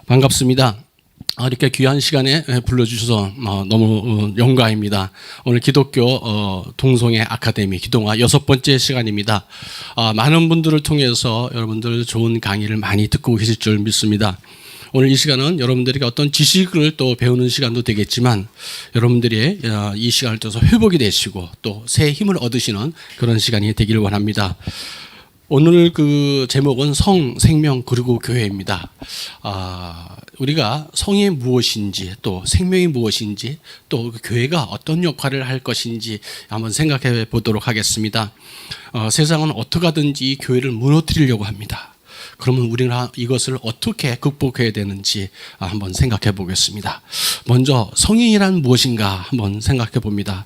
반갑습니다. 이렇게 귀한 시간에 불러주셔서 너무 영광입니다. 오늘 기독교 동성애 아카데미 기동화 6번째 시간입니다. 많은 분들을 통해서 여러분들 좋은 강의를 많이 듣고 계실 줄 믿습니다. 오늘 이 시간은 여러분들에게 어떤 지식을 또 배우는 시간도 되겠지만 여러분들이 이 시간을 통해서 회복이 되시고 또 새 힘을 얻으시는 그런 시간이 되기를 원합니다. 오늘 그 제목은 성, 생명, 그리고 교회입니다. 우리가 성이 무엇인지 또 생명이 무엇인지 또 그 교회가 어떤 역할을 할 것인지 한번 생각해 보도록 하겠습니다. 세상은 어떻게 하든지 교회를 무너뜨리려고 합니다. 그러면 우리는 이것을 어떻게 극복해야 되는지 한번 생각해 보겠습니다. 먼저 성인이란 무엇인가 한번 생각해 봅니다.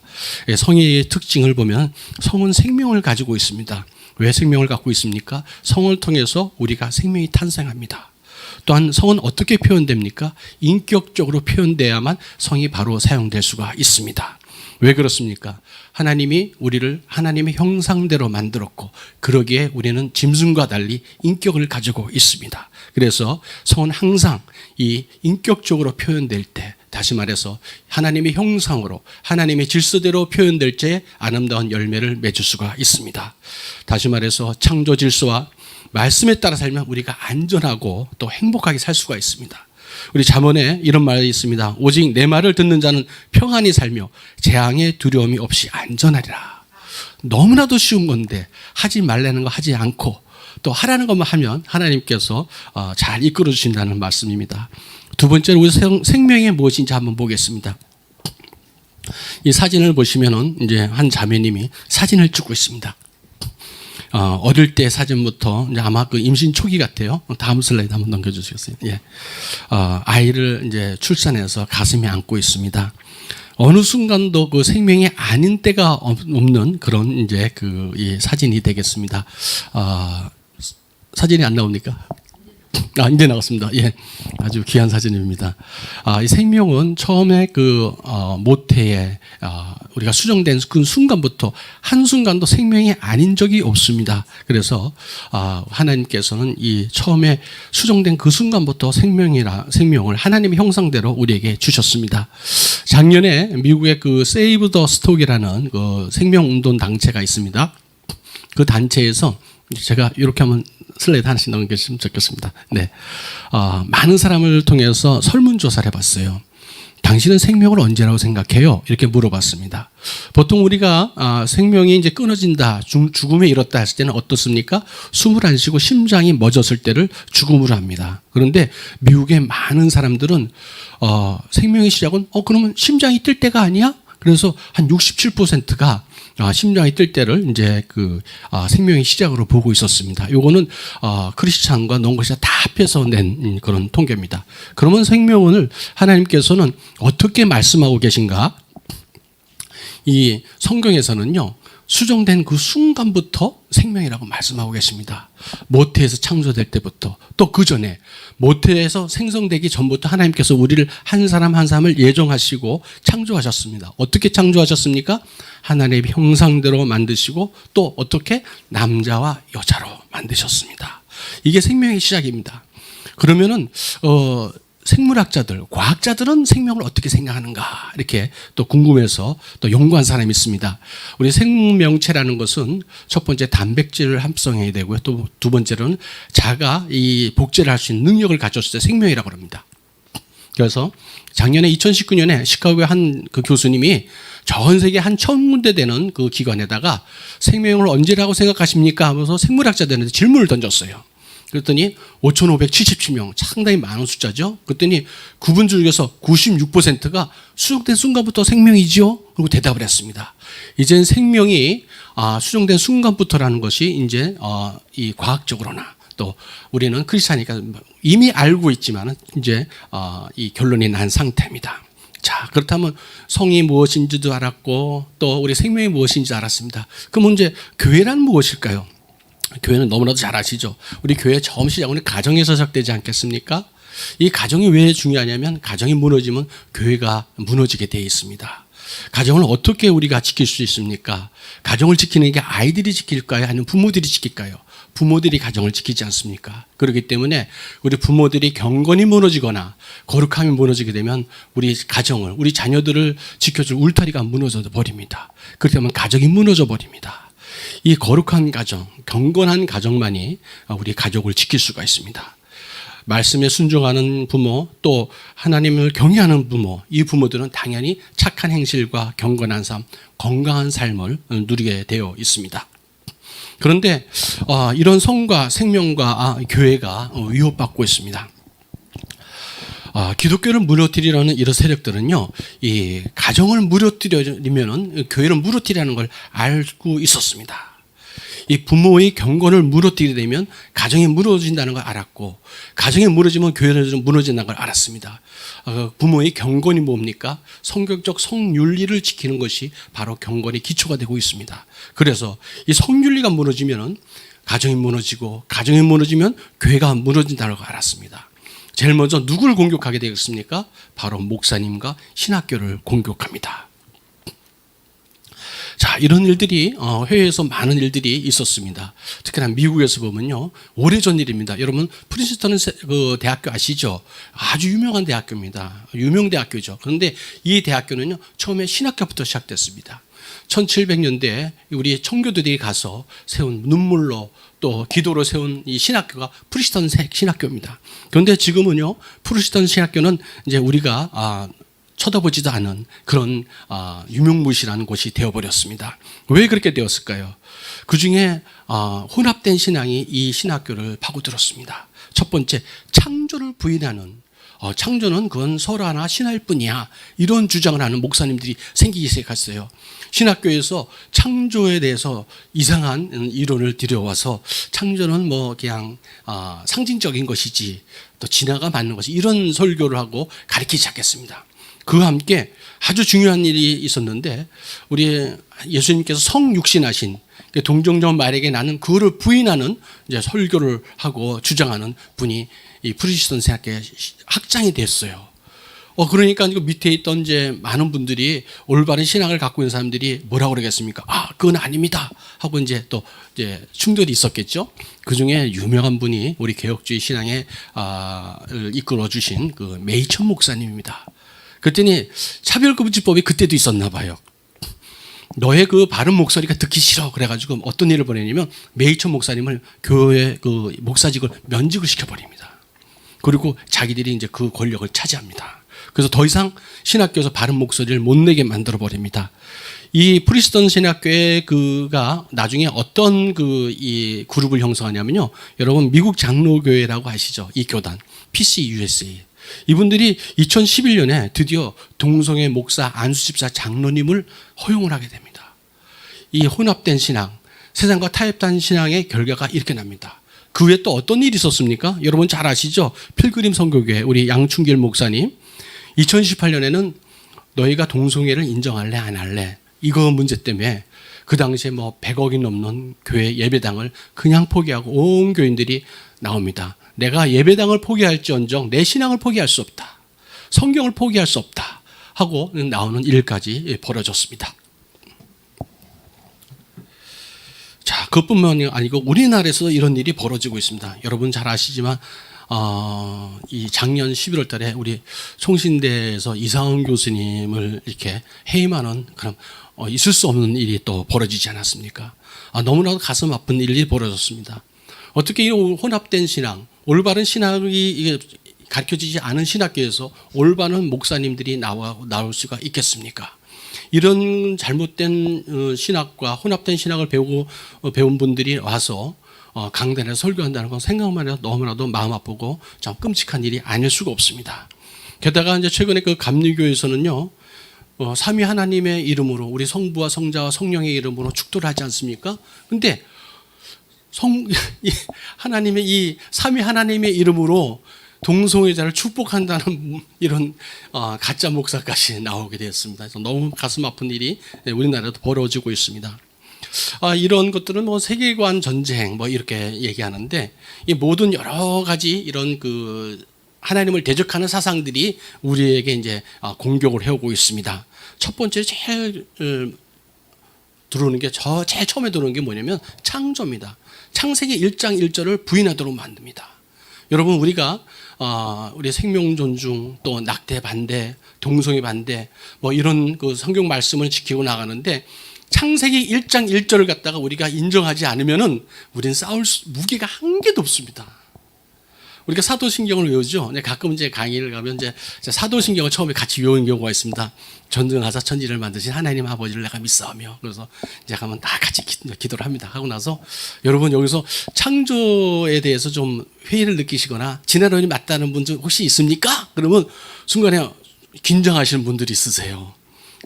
성인의 특징을 보면 성은 생명을 가지고 있습니다. 왜 생명을 갖고 있습니까? 성을 통해서 우리가 생명이 탄생합니다. 또한 성은 어떻게 표현됩니까? 인격적으로 표현돼야만 성이 바로 사용될 수가 있습니다. 왜 그렇습니까? 하나님이 우리를 하나님의 형상대로 만들었고 그러기에 우리는 짐승과 달리 인격을 가지고 있습니다. 그래서 성은 항상 이 인격적으로 표현될 때, 다시 말해서 하나님의 형상으로 하나님의 질서대로 표현될 때 아름다운 열매를 맺을 수가 있습니다. 다시 말해서 창조 질서와 말씀에 따라 살면 우리가 안전하고 또 행복하게 살 수가 있습니다. 우리 잠언에 이런 말이 있습니다. 오직 내 말을 듣는 자는 평안히 살며 재앙의 두려움이 없이 안전하리라. 너무나도 쉬운 건데 하지 말라는 거 하지 않고 또 하라는 것만 하면 하나님께서 잘 이끌어 주신다는 말씀입니다. 두 번째로 우리 생명이 무엇인지 한번 보겠습니다. 이 사진을 보시면은 이제 한 자매님이 사진을 찍고 있습니다. 어릴 때 사진부터 이제 아마 그 임신 초기 같아요. 다음 슬라이드 한번 넘겨주시겠어요? 예. 아이를 이제 출산해서 가슴에 안고 있습니다. 어느 순간도 그 생명이 아닌 때가 없는 그런 이제 그 이 사진이 되겠습니다. 사진이 안 나옵니까? 이제 나왔습니다. 예. 아주 귀한 사진입니다. 이 생명은 처음에 그 모태에 우리가 수정된 그 순간부터 한순간도 생명이 아닌 적이 없습니다. 그래서 하나님께서는 이 처음에 수정된 그 순간부터 생명을 하나님의 형상대로 우리에게 주셨습니다. 작년에 미국의 그 세이브 더 스톡이라는 그 생명운동 단체가 있습니다. 그 단체에서 제가 이렇게 한번 슬라이드 하나씩 넘겼으면 좋겠습니다. 네. 많은 사람을 통해서 설문조사를 해봤어요. 당신은 생명을 언제라고 생각해요? 이렇게 물어봤습니다. 보통 우리가 생명이 이제 끊어진다, 죽음에 이뤘다 했을 때는 어떻습니까? 숨을 안 쉬고 심장이 멎었을 때를 죽음으로 합니다. 그런데 미국의 많은 사람들은 생명의 시작은 그러면 심장이 뛸 때가 아니야? 그래서 한 67%가 심장이 뛸 때를 이제 생명의 시작으로 보고 있었습니다. 요거는 크리스찬과 논거시아 다 합해서 낸 그런 통계입니다. 그러면 생명을 하나님께서는 어떻게 말씀하고 계신가? 이 성경에서는요, 수정된 그 순간부터 생명이라고 말씀하고 계십니다. 모태에서 창조될 때부터 또 그 전에 모태에서 생성되기 전부터 하나님께서 우리를 한 사람 한 사람을 예정하시고 창조하셨습니다. 어떻게 창조하셨습니까? 하나님의 형상대로 만드시고 또 어떻게 남자와 여자로 만드셨습니다. 이게 생명의 시작입니다. 그러면은 생물학자들, 과학자들은 생명을 어떻게 생각하는가 이렇게 또 궁금해서 또 연구한 사람이 있습니다. 우리 생명체라는 것은 첫 번째 단백질을 합성해야 되고요. 또 두 번째로는 자가 이 복제를 할 수 있는 능력을 가졌을 때 생명이라고 합니다. 그래서 작년에 2019년에 시카고의 한 그 교수님이 전 세계 한 1000군데 되는 그 기관에다가 생명을 언제라고 생각하십니까? 하면서 생물학자들한테 질문을 던졌어요. 그랬더니 5,577명, 상당히 많은 숫자죠. 그랬더니 그분 중에서 96%가 수정된 순간부터 생명이죠. 그리고 대답을 했습니다. 이젠 생명이 수정된 순간부터라는 것이 이제 이 과학적으로나 또 우리는 크리스찬이니까 이미 알고 있지만은 이제 이 결론이 난 상태입니다. 자, 그렇다면 성이 무엇인지도 알았고 또 우리 생명이 무엇인지 알았습니다. 그럼 이제 교회란 무엇일까요? 교회는 너무나도 잘 아시죠. 우리 교회 처음 시작은 가정에서 시작되지 않겠습니까? 이 가정이 왜 중요하냐면 가정이 무너지면 교회가 무너지게 되어 있습니다. 가정을 어떻게 우리가 지킬 수 있습니까? 가정을 지키는 게 아이들이 지킬까요? 아니면 부모들이 지킬까요? 부모들이 가정을 지키지 않습니까? 그렇기 때문에 우리 부모들이 경건이 무너지거나 거룩함이 무너지게 되면 우리 가정을, 우리 자녀들을 지켜줄 울타리가 무너져 버립니다. 그렇게 하면 가정이 무너져 버립니다. 이 거룩한 가정, 경건한 가정만이 우리 가족을 지킬 수가 있습니다. 말씀에 순종하는 부모, 또 하나님을 경외하는 부모, 이 부모들은 당연히 착한 행실과 경건한 삶, 건강한 삶을 누리게 되어 있습니다. 그런데 이런 성과 생명과 교회가 위협받고 있습니다. 기독교를 무너뜨리려는 이런 세력들은요, 이 가정을 무너뜨리려면은 교회를 무너뜨리라는 걸 알고 있었습니다. 이 부모의 경건을 무너뜨리게 되면 가정이 무너진다는 걸 알았고, 가정이 무너지면 교회는 무너진다는 걸 알았습니다. 부모의 경건이 뭡니까? 성경적 성윤리를 지키는 것이 바로 경건의 기초가 되고 있습니다. 그래서 이 성윤리가 무너지면은 가정이 무너지고, 가정이 무너지면 교회가 무너진다는 걸 알았습니다. 제일 먼저 누구를 공격하게 되겠습니까? 바로 목사님과 신학교를 공격합니다. 자, 이런 일들이 해외에서 많은 일들이 있었습니다. 특히나 미국에서 보면요, 오래전 일입니다. 여러분 프린스턴 그 대학교 아시죠? 아주 유명한 대학교입니다. 유명 대학교죠. 그런데 이 대학교는요, 처음에 신학교부터 시작됐습니다. 1700년대에 우리 청교도들이 가서 세운, 눈물로 또 기도로 세운 이 신학교가 프린스턴 신학교입니다. 그런데 지금은요, 프린스턴 신학교는 이제 우리가 쳐다보지도 않은 그런 유명무실한 곳이 되어버렸습니다. 왜 그렇게 되었을까요? 그 중에 혼합된 신앙이 이 신학교를 파고들었습니다. 첫 번째, 창조를 부인하는, 창조는 그건 설화나 신화일 뿐이야, 이런 주장을 하는 목사님들이 생기기 시작했어요. 신학교에서 창조에 대해서 이상한 이론을 들여와서 창조는 뭐 그냥 상징적인 것이지, 또 진화가 맞는 것이, 이런 설교를 하고 가르치기 시작했습니다. 그와 함께 아주 중요한 일이 있었는데, 우리 예수님께서 성육신하신 동정녀 말에게 나는 그거를 부인하는 이제 설교를 하고 주장하는 분이 이 프린스턴 대학교의 학장이 됐어요. 그러니까 그 밑에 있던 이제 많은 분들이, 올바른 신앙을 갖고 있는 사람들이 뭐라고 그러겠습니까? 그건 아닙니다 하고 이제 또 이제 충돌이 있었겠죠. 그 중에 유명한 분이 우리 개혁주의 신앙에 이끌어 주신 그 메이천 목사님입니다. 그랬더니 차별금지법이 그때도 있었나 봐요. 너의 그 바른 목소리가 듣기 싫어. 그래가지고 어떤 일을 벌였냐면, 메이천 목사님을 교회 그 목사직을 면직을 시켜버립니다. 그리고 자기들이 이제 그 권력을 차지합니다. 그래서 더 이상 신학교에서 바른 목소리를 못 내게 만들어 버립니다. 이 프린스턴 신학교의 그가 나중에 어떤 이 그룹을 형성하냐면요, 여러분 미국 장로교회라고 아시죠? 이 교단 PCUSA. 이분들이 2011년에 드디어 동성애 목사 안수집사 장로님을 허용을 하게 됩니다. 이 혼합된 신앙, 세상과 타협된 신앙의 결과가 이렇게 납니다. 그 후에 또 어떤 일이 있었습니까? 여러분 잘 아시죠? 필그림 선교교회 우리 양충길 목사님, 2018년에는 너희가 동성애를 인정할래 안 할래, 이거 문제 때문에 그 당시에 뭐 100억이 넘는 교회 예배당을 그냥 포기하고 온 교인들이 나옵니다. 내가 예배당을 포기할지언정 내 신앙을 포기할 수 없다, 성경을 포기할 수 없다 하고 나오는 일까지 벌어졌습니다. 자, 그것뿐만이 아니고 우리나라에서 이런 일이 벌어지고 있습니다. 여러분 잘 아시지만 이 작년 11월 달에 우리 송신대에서 이상훈 교수님을 이렇게 해임하는 그런 있을 수 없는 일이 또 벌어지지 않았습니까? 너무나도 가슴 아픈 일이 벌어졌습니다. 어떻게 이 혼합된 신앙, 올바른 신학이 가르쳐지지 않은 신학교에서 올바른 목사님들이 나올 수가 있겠습니까? 이런 잘못된 신학과 혼합된 신학을 배운 분들이 와서 강단에서 설교한다는 건 생각만 해도 너무나도 마음 아프고 참 끔찍한 일이 아닐 수가 없습니다. 게다가 이제 최근에 그 감리교에서는요, 삼위 하나님의 이름으로, 우리 성부와 성자와 성령의 이름으로 축도를 하지 않습니까? 근데 하나님의 이 삼위 하나님의 이름으로 동성애자를 축복한다는 이런 가짜 목사까지 나오게 되었습니다. 그래서 너무 가슴 아픈 일이 우리나라에도 벌어지고 있습니다. 이런 것들은 뭐 세계관 전쟁 뭐 이렇게 얘기하는데, 이 모든 여러 가지 이런 그 하나님을 대적하는 사상들이 우리에게 이제 공격을 해오고 있습니다. 첫 번째 제일 들어오는 게 제일 처음에 들어오는 게 뭐냐면 창조입니다. 창세기 1장 1절을 부인하도록 만듭니다. 여러분, 우리가 우리 생명 존중, 또 낙태 반대, 동성애 반대, 뭐 이런 그 성경 말씀을 지키고 나가는데 창세기 1장 1절을 갖다가 우리가 인정하지 않으면은 우리는 싸울 무기가 한 개도 없습니다. 우리가 사도신경을 외우죠. 가끔 이제 강의를 가면 이제 사도신경을 처음에 같이 외우는 경우가 있습니다. 전능하사 천지를 만드신 하나님 아버지를 내가 믿사오며, 그래서 이제 가면 다 같이 기도를 합니다. 하고 나서 여러분 여기서 창조에 대해서 좀 회의를 느끼시거나 진화론이 맞다는 분 혹시 있습니까? 그러면 순간에 긴장하시는 분들이 있으세요.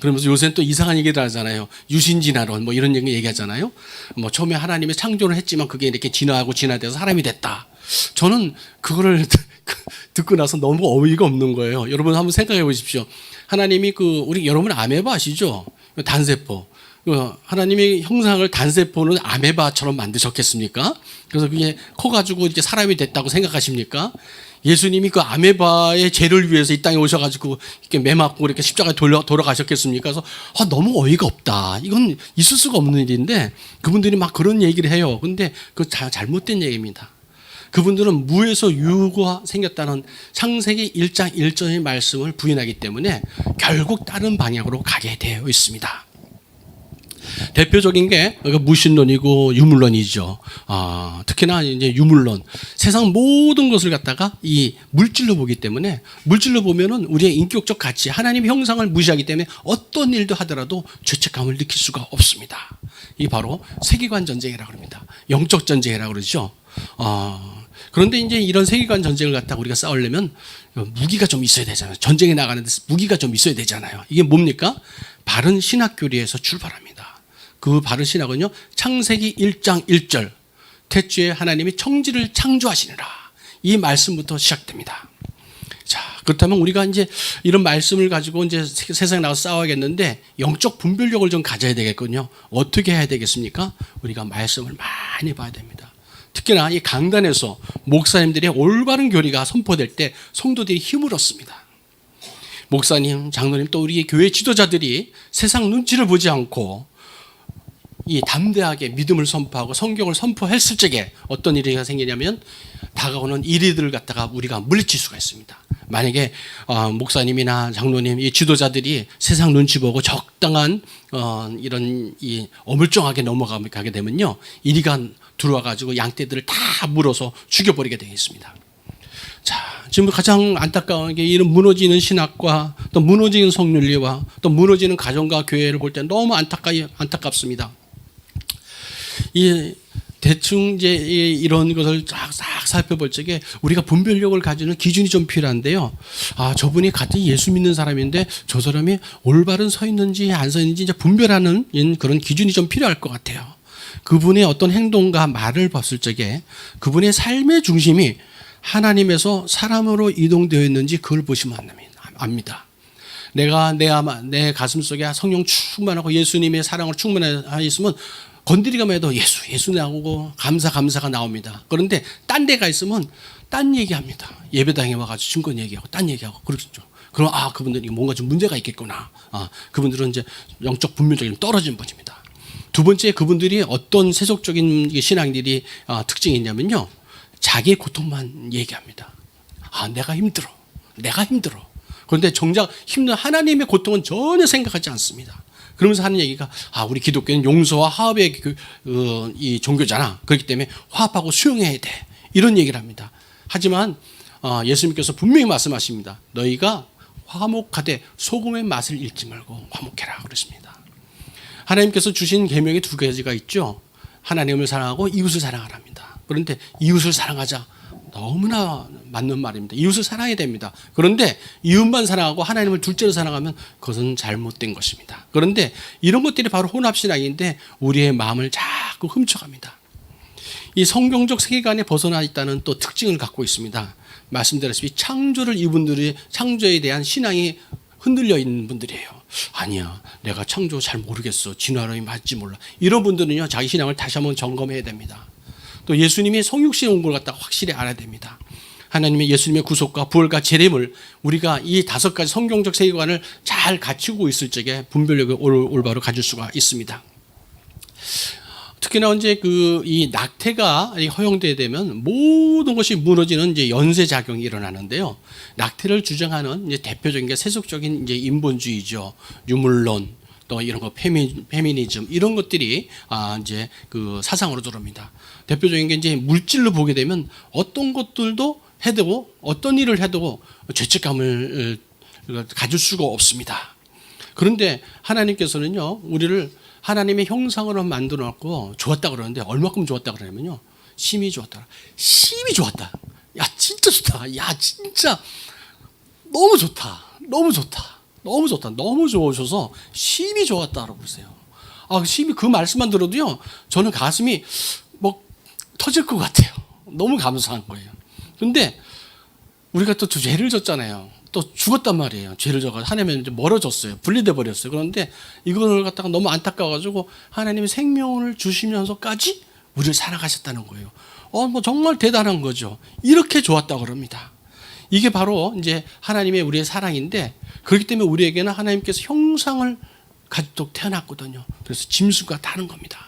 그러면서 요새는 또 이상한 얘기를 하잖아요. 유신진화론 뭐 이런 얘기 얘기하잖아요. 뭐 처음에 하나님이 창조를 했지만 그게 이렇게 진화하고 진화돼서 사람이 됐다. 저는 그거를 듣고 나서 너무 어이가 없는 거예요. 여러분 한번 생각해 보십시오. 하나님이 우리 여러분 아메바 아시죠? 단세포. 하나님의 형상을 단세포는 아메바처럼 만드셨겠습니까? 그래서 그게 커가지고 이렇게 사람이 됐다고 생각하십니까? 예수님이 그 아메바의 죄를 위해서 이 땅에 오셔가지고 이렇게 매 맞고 이렇게 십자가에 돌아가셨겠습니까? 그래서 너무 어이가 없다. 이건 있을 수가 없는 일인데 그분들이 막 그런 얘기를 해요. 근데 그 잘못된 얘기입니다. 그분들은 무에서 유가 생겼다는 창세기 1장 1절의 말씀을 부인하기 때문에 결국 다른 방향으로 가게 되어 있습니다. 대표적인 게 무신론이고 유물론이죠. 특히나 이제 유물론, 세상 모든 것을 갖다가 이 물질로 보기 때문에 물질로 보면은 우리의 인격적 가치, 하나님의 형상을 무시하기 때문에 어떤 일도 하더라도 죄책감을 느낄 수가 없습니다. 이 바로 세계관 전쟁이라고 합니다. 영적 전쟁이라고 그러죠. 그런데 이제 이런 세계관 전쟁을 갖다가 우리가 싸우려면 무기가 좀 있어야 되잖아요. 전쟁에 나가는데 무기가 좀 있어야 되잖아요. 이게 뭡니까? 바른 신학 교리에서 출발합니다. 그 바른 신학은요, 창세기 1장 1절, 태초에 하나님이 천지를 창조하시니라, 이 말씀부터 시작됩니다. 자, 그렇다면 우리가 이제 이런 말씀을 가지고 이제 세상에 나가서 싸워야겠는데 영적 분별력을 좀 가져야 되겠군요. 어떻게 해야 되겠습니까? 우리가 말씀을 많이 봐야 됩니다. 특히나 이 강단에서 목사님들의 올바른 교리가 선포될 때 성도들이 힘을 얻습니다. 목사님, 장로님, 또 우리 교회 지도자들이 세상 눈치를 보지 않고 이 담대하게 믿음을 선포하고 성경을 선포했을 적에 어떤 일이 생기냐면 다가오는 이리들을 갖다가 우리가 물리칠 수가 있습니다. 만약에 목사님이나 장로님, 이 지도자들이 세상 눈치 보고 적당한 이런 이 어물쩡하게 넘어가게 되면요, 이리가 들어와 가지고 양떼들을 다 물어서 죽여버리게 되어 있습니다. 자, 지금 가장 안타까운 게 이런 무너지는 신학과 또 무너지는 성윤리와 또 무너지는 가정과 교회를 볼 때 너무 안타깝습니다. 이 대충 이제 이런 것을 싹 살펴볼 적에 우리가 분별력을 가지는 기준이 좀 필요한데요. 저분이 같은 예수 믿는 사람인데 저 사람이 올바른 서 있는지 안 서 있는지 이제 분별하는 그런 기준이 좀 필요할 것 같아요. 그분의 어떤 행동과 말을 봤을 적에 그분의 삶의 중심이 하나님에서 사람으로 이동되어 있는지 그걸 보시면 압니다. 내가 내 가슴 속에 성령 충만하고 예수님의 사랑을 충만하여 있으면 건드리기만 해도 예수 나오고 감사가 나옵니다. 그런데 딴 데가 있으면 딴 얘기합니다. 예배당에 와가지고 증거 얘기하고 딴 얘기하고 그렇죠. 그럼 그분들이 뭔가 좀 문제가 있겠구나. 그분들은 이제 영적 분별력이 떨어진 분입니다. 두 번째, 그분들이 어떤 세속적인 신앙들이 특징이 있냐면요, 자기의 고통만 얘기합니다. 내가 힘들어. 그런데 정작 힘든 하나님의 고통은 전혀 생각하지 않습니다. 그러면서 하는 얘기가 우리 기독교는 용서와 화합의 이 종교잖아. 그렇기 때문에 화합하고 수용해야 돼. 이런 얘기를 합니다. 하지만 예수님께서 분명히 말씀하십니다. 너희가 화목하되 소금의 맛을 잃지 말고 화목해라 그러십니다. 하나님께서 주신 계명이 두 가지가 있죠. 하나님을 사랑하고 이웃을 사랑하랍니다. 그런데 이웃을 사랑하자, 너무나 맞는 말입니다. 이웃을 사랑해야 됩니다. 그런데 이웃만 사랑하고 하나님을 둘째로 사랑하면 그것은 잘못된 것입니다. 그런데 이런 것들이 바로 혼합신앙인데 우리의 마음을 자꾸 훔쳐갑니다. 이 성경적 세계관에 벗어나 있다는 또 특징을 갖고 있습니다. 말씀드렸듯이 창조를 이분들이 창조에 대한 신앙이 흔들려 있는 분들이에요. 아니야, 내가 창조 잘 모르겠어. 진화론이 맞지 몰라. 이런 분들은요, 자기 신앙을 다시 한번 점검해야 됩니다. 또 예수님이 성육신에 온 걸 갖다가 확실히 알아야 됩니다. 하나님의 예수님의 구속과 부활과 재림을 우리가 이 5가지 성경적 세계관을 잘 갖추고 있을 적에 분별력을 올바로 가질 수가 있습니다. 특히나 이제 이 낙태가 허용되게 되면 모든 것이 무너지는 이제 연쇄 작용이 일어나는데요. 낙태를 주장하는 이제 대표적인 게 세속적인 이제 인본주의죠. 유물론 또 이런 거 페미니즘 이런 것들이 이제 그 사상으로 들어옵니다. 대표적인 게 이제 물질로 보게 되면 어떤 것들도 해도 어떤 일을 해도 죄책감을 가질 수가 없습니다. 그런데 하나님께서는요, 우리를 하나님의 형상으로 만들어 놨고 좋았다 그러는데 얼마큼 좋았다 그러냐면요, 심히 좋았다. 심히 좋았다. 야, 진짜 좋다. 야, 진짜 너무 좋다. 너무 좋다. 너무 좋다. 너무 좋으셔서 심히 좋았다라고 그러세요. 심히 그 말씀만 들어도요, 저는 가슴이 뭐 터질 것 같아요. 너무 감사한 거예요. 근데 우리가 또 죄를 졌잖아요. 또 죽었단 말이에요. 죄를 져서 하나님은 이제 멀어졌어요. 분리돼 버렸어요. 그런데 이걸 갖다가 너무 안타까워가지고 하나님이 생명을 주시면서까지 우리를 사랑하셨다는 거예요. 뭐 정말 대단한 거죠. 이렇게 좋았다 그럽니다. 이게 바로 이제 하나님의 우리의 사랑인데, 그렇기 때문에 우리에게는 하나님께서 형상을 가지고 태어났거든요. 그래서 짐승과 다른 겁니다.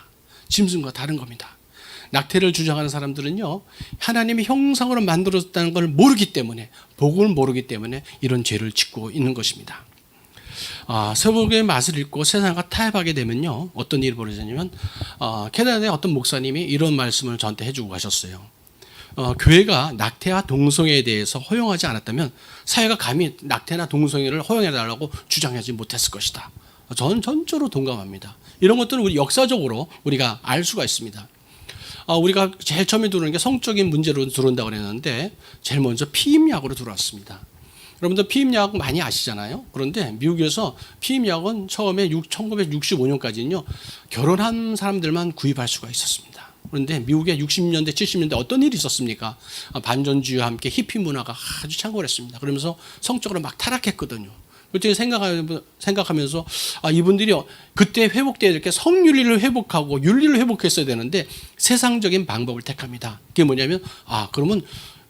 짐승과 다른 겁니다. 낙태를 주장하는 사람들은요, 하나님의 형상으로 만들어졌다는 걸 모르기 때문에, 복을 모르기 때문에 이런 죄를 짓고 있는 것입니다. 세복의 맛을 잃고 세상과 타협하게 되면요, 어떤 일이 벌어지냐면, 캐나다의 어떤 목사님이 이런 말씀을 저한테 해주고 가셨어요. 교회가 낙태와 동성애에 대해서 허용하지 않았다면 사회가 감히 낙태나 동성애를 허용해달라고 주장하지 못했을 것이다. 저는 전적으로 동감합니다. 이런 것들은 우리 역사적으로 우리가 알 수가 있습니다. 우리가 제일 처음에 들어오는 게 성적인 문제로 들어온다고 그랬는데, 제일 먼저 피임약으로 들어왔습니다. 여러분들 피임약 많이 아시잖아요. 그런데 미국에서 피임약은 처음에 1965년까지는요, 결혼한 사람들만 구입할 수가 있었습니다. 그런데 미국의 60년대, 70년대 어떤 일이 있었습니까? 반전주의와 함께 히피 문화가 아주 창궐했습니다. 그러면서 성적으로 막 타락했거든요. 그때 생각하면서 이분들이 그때 회복돼야 될 게 성윤리를 회복하고 윤리를 회복했어야 되는데 세상적인 방법을 택합니다. 그게 뭐냐면 그러면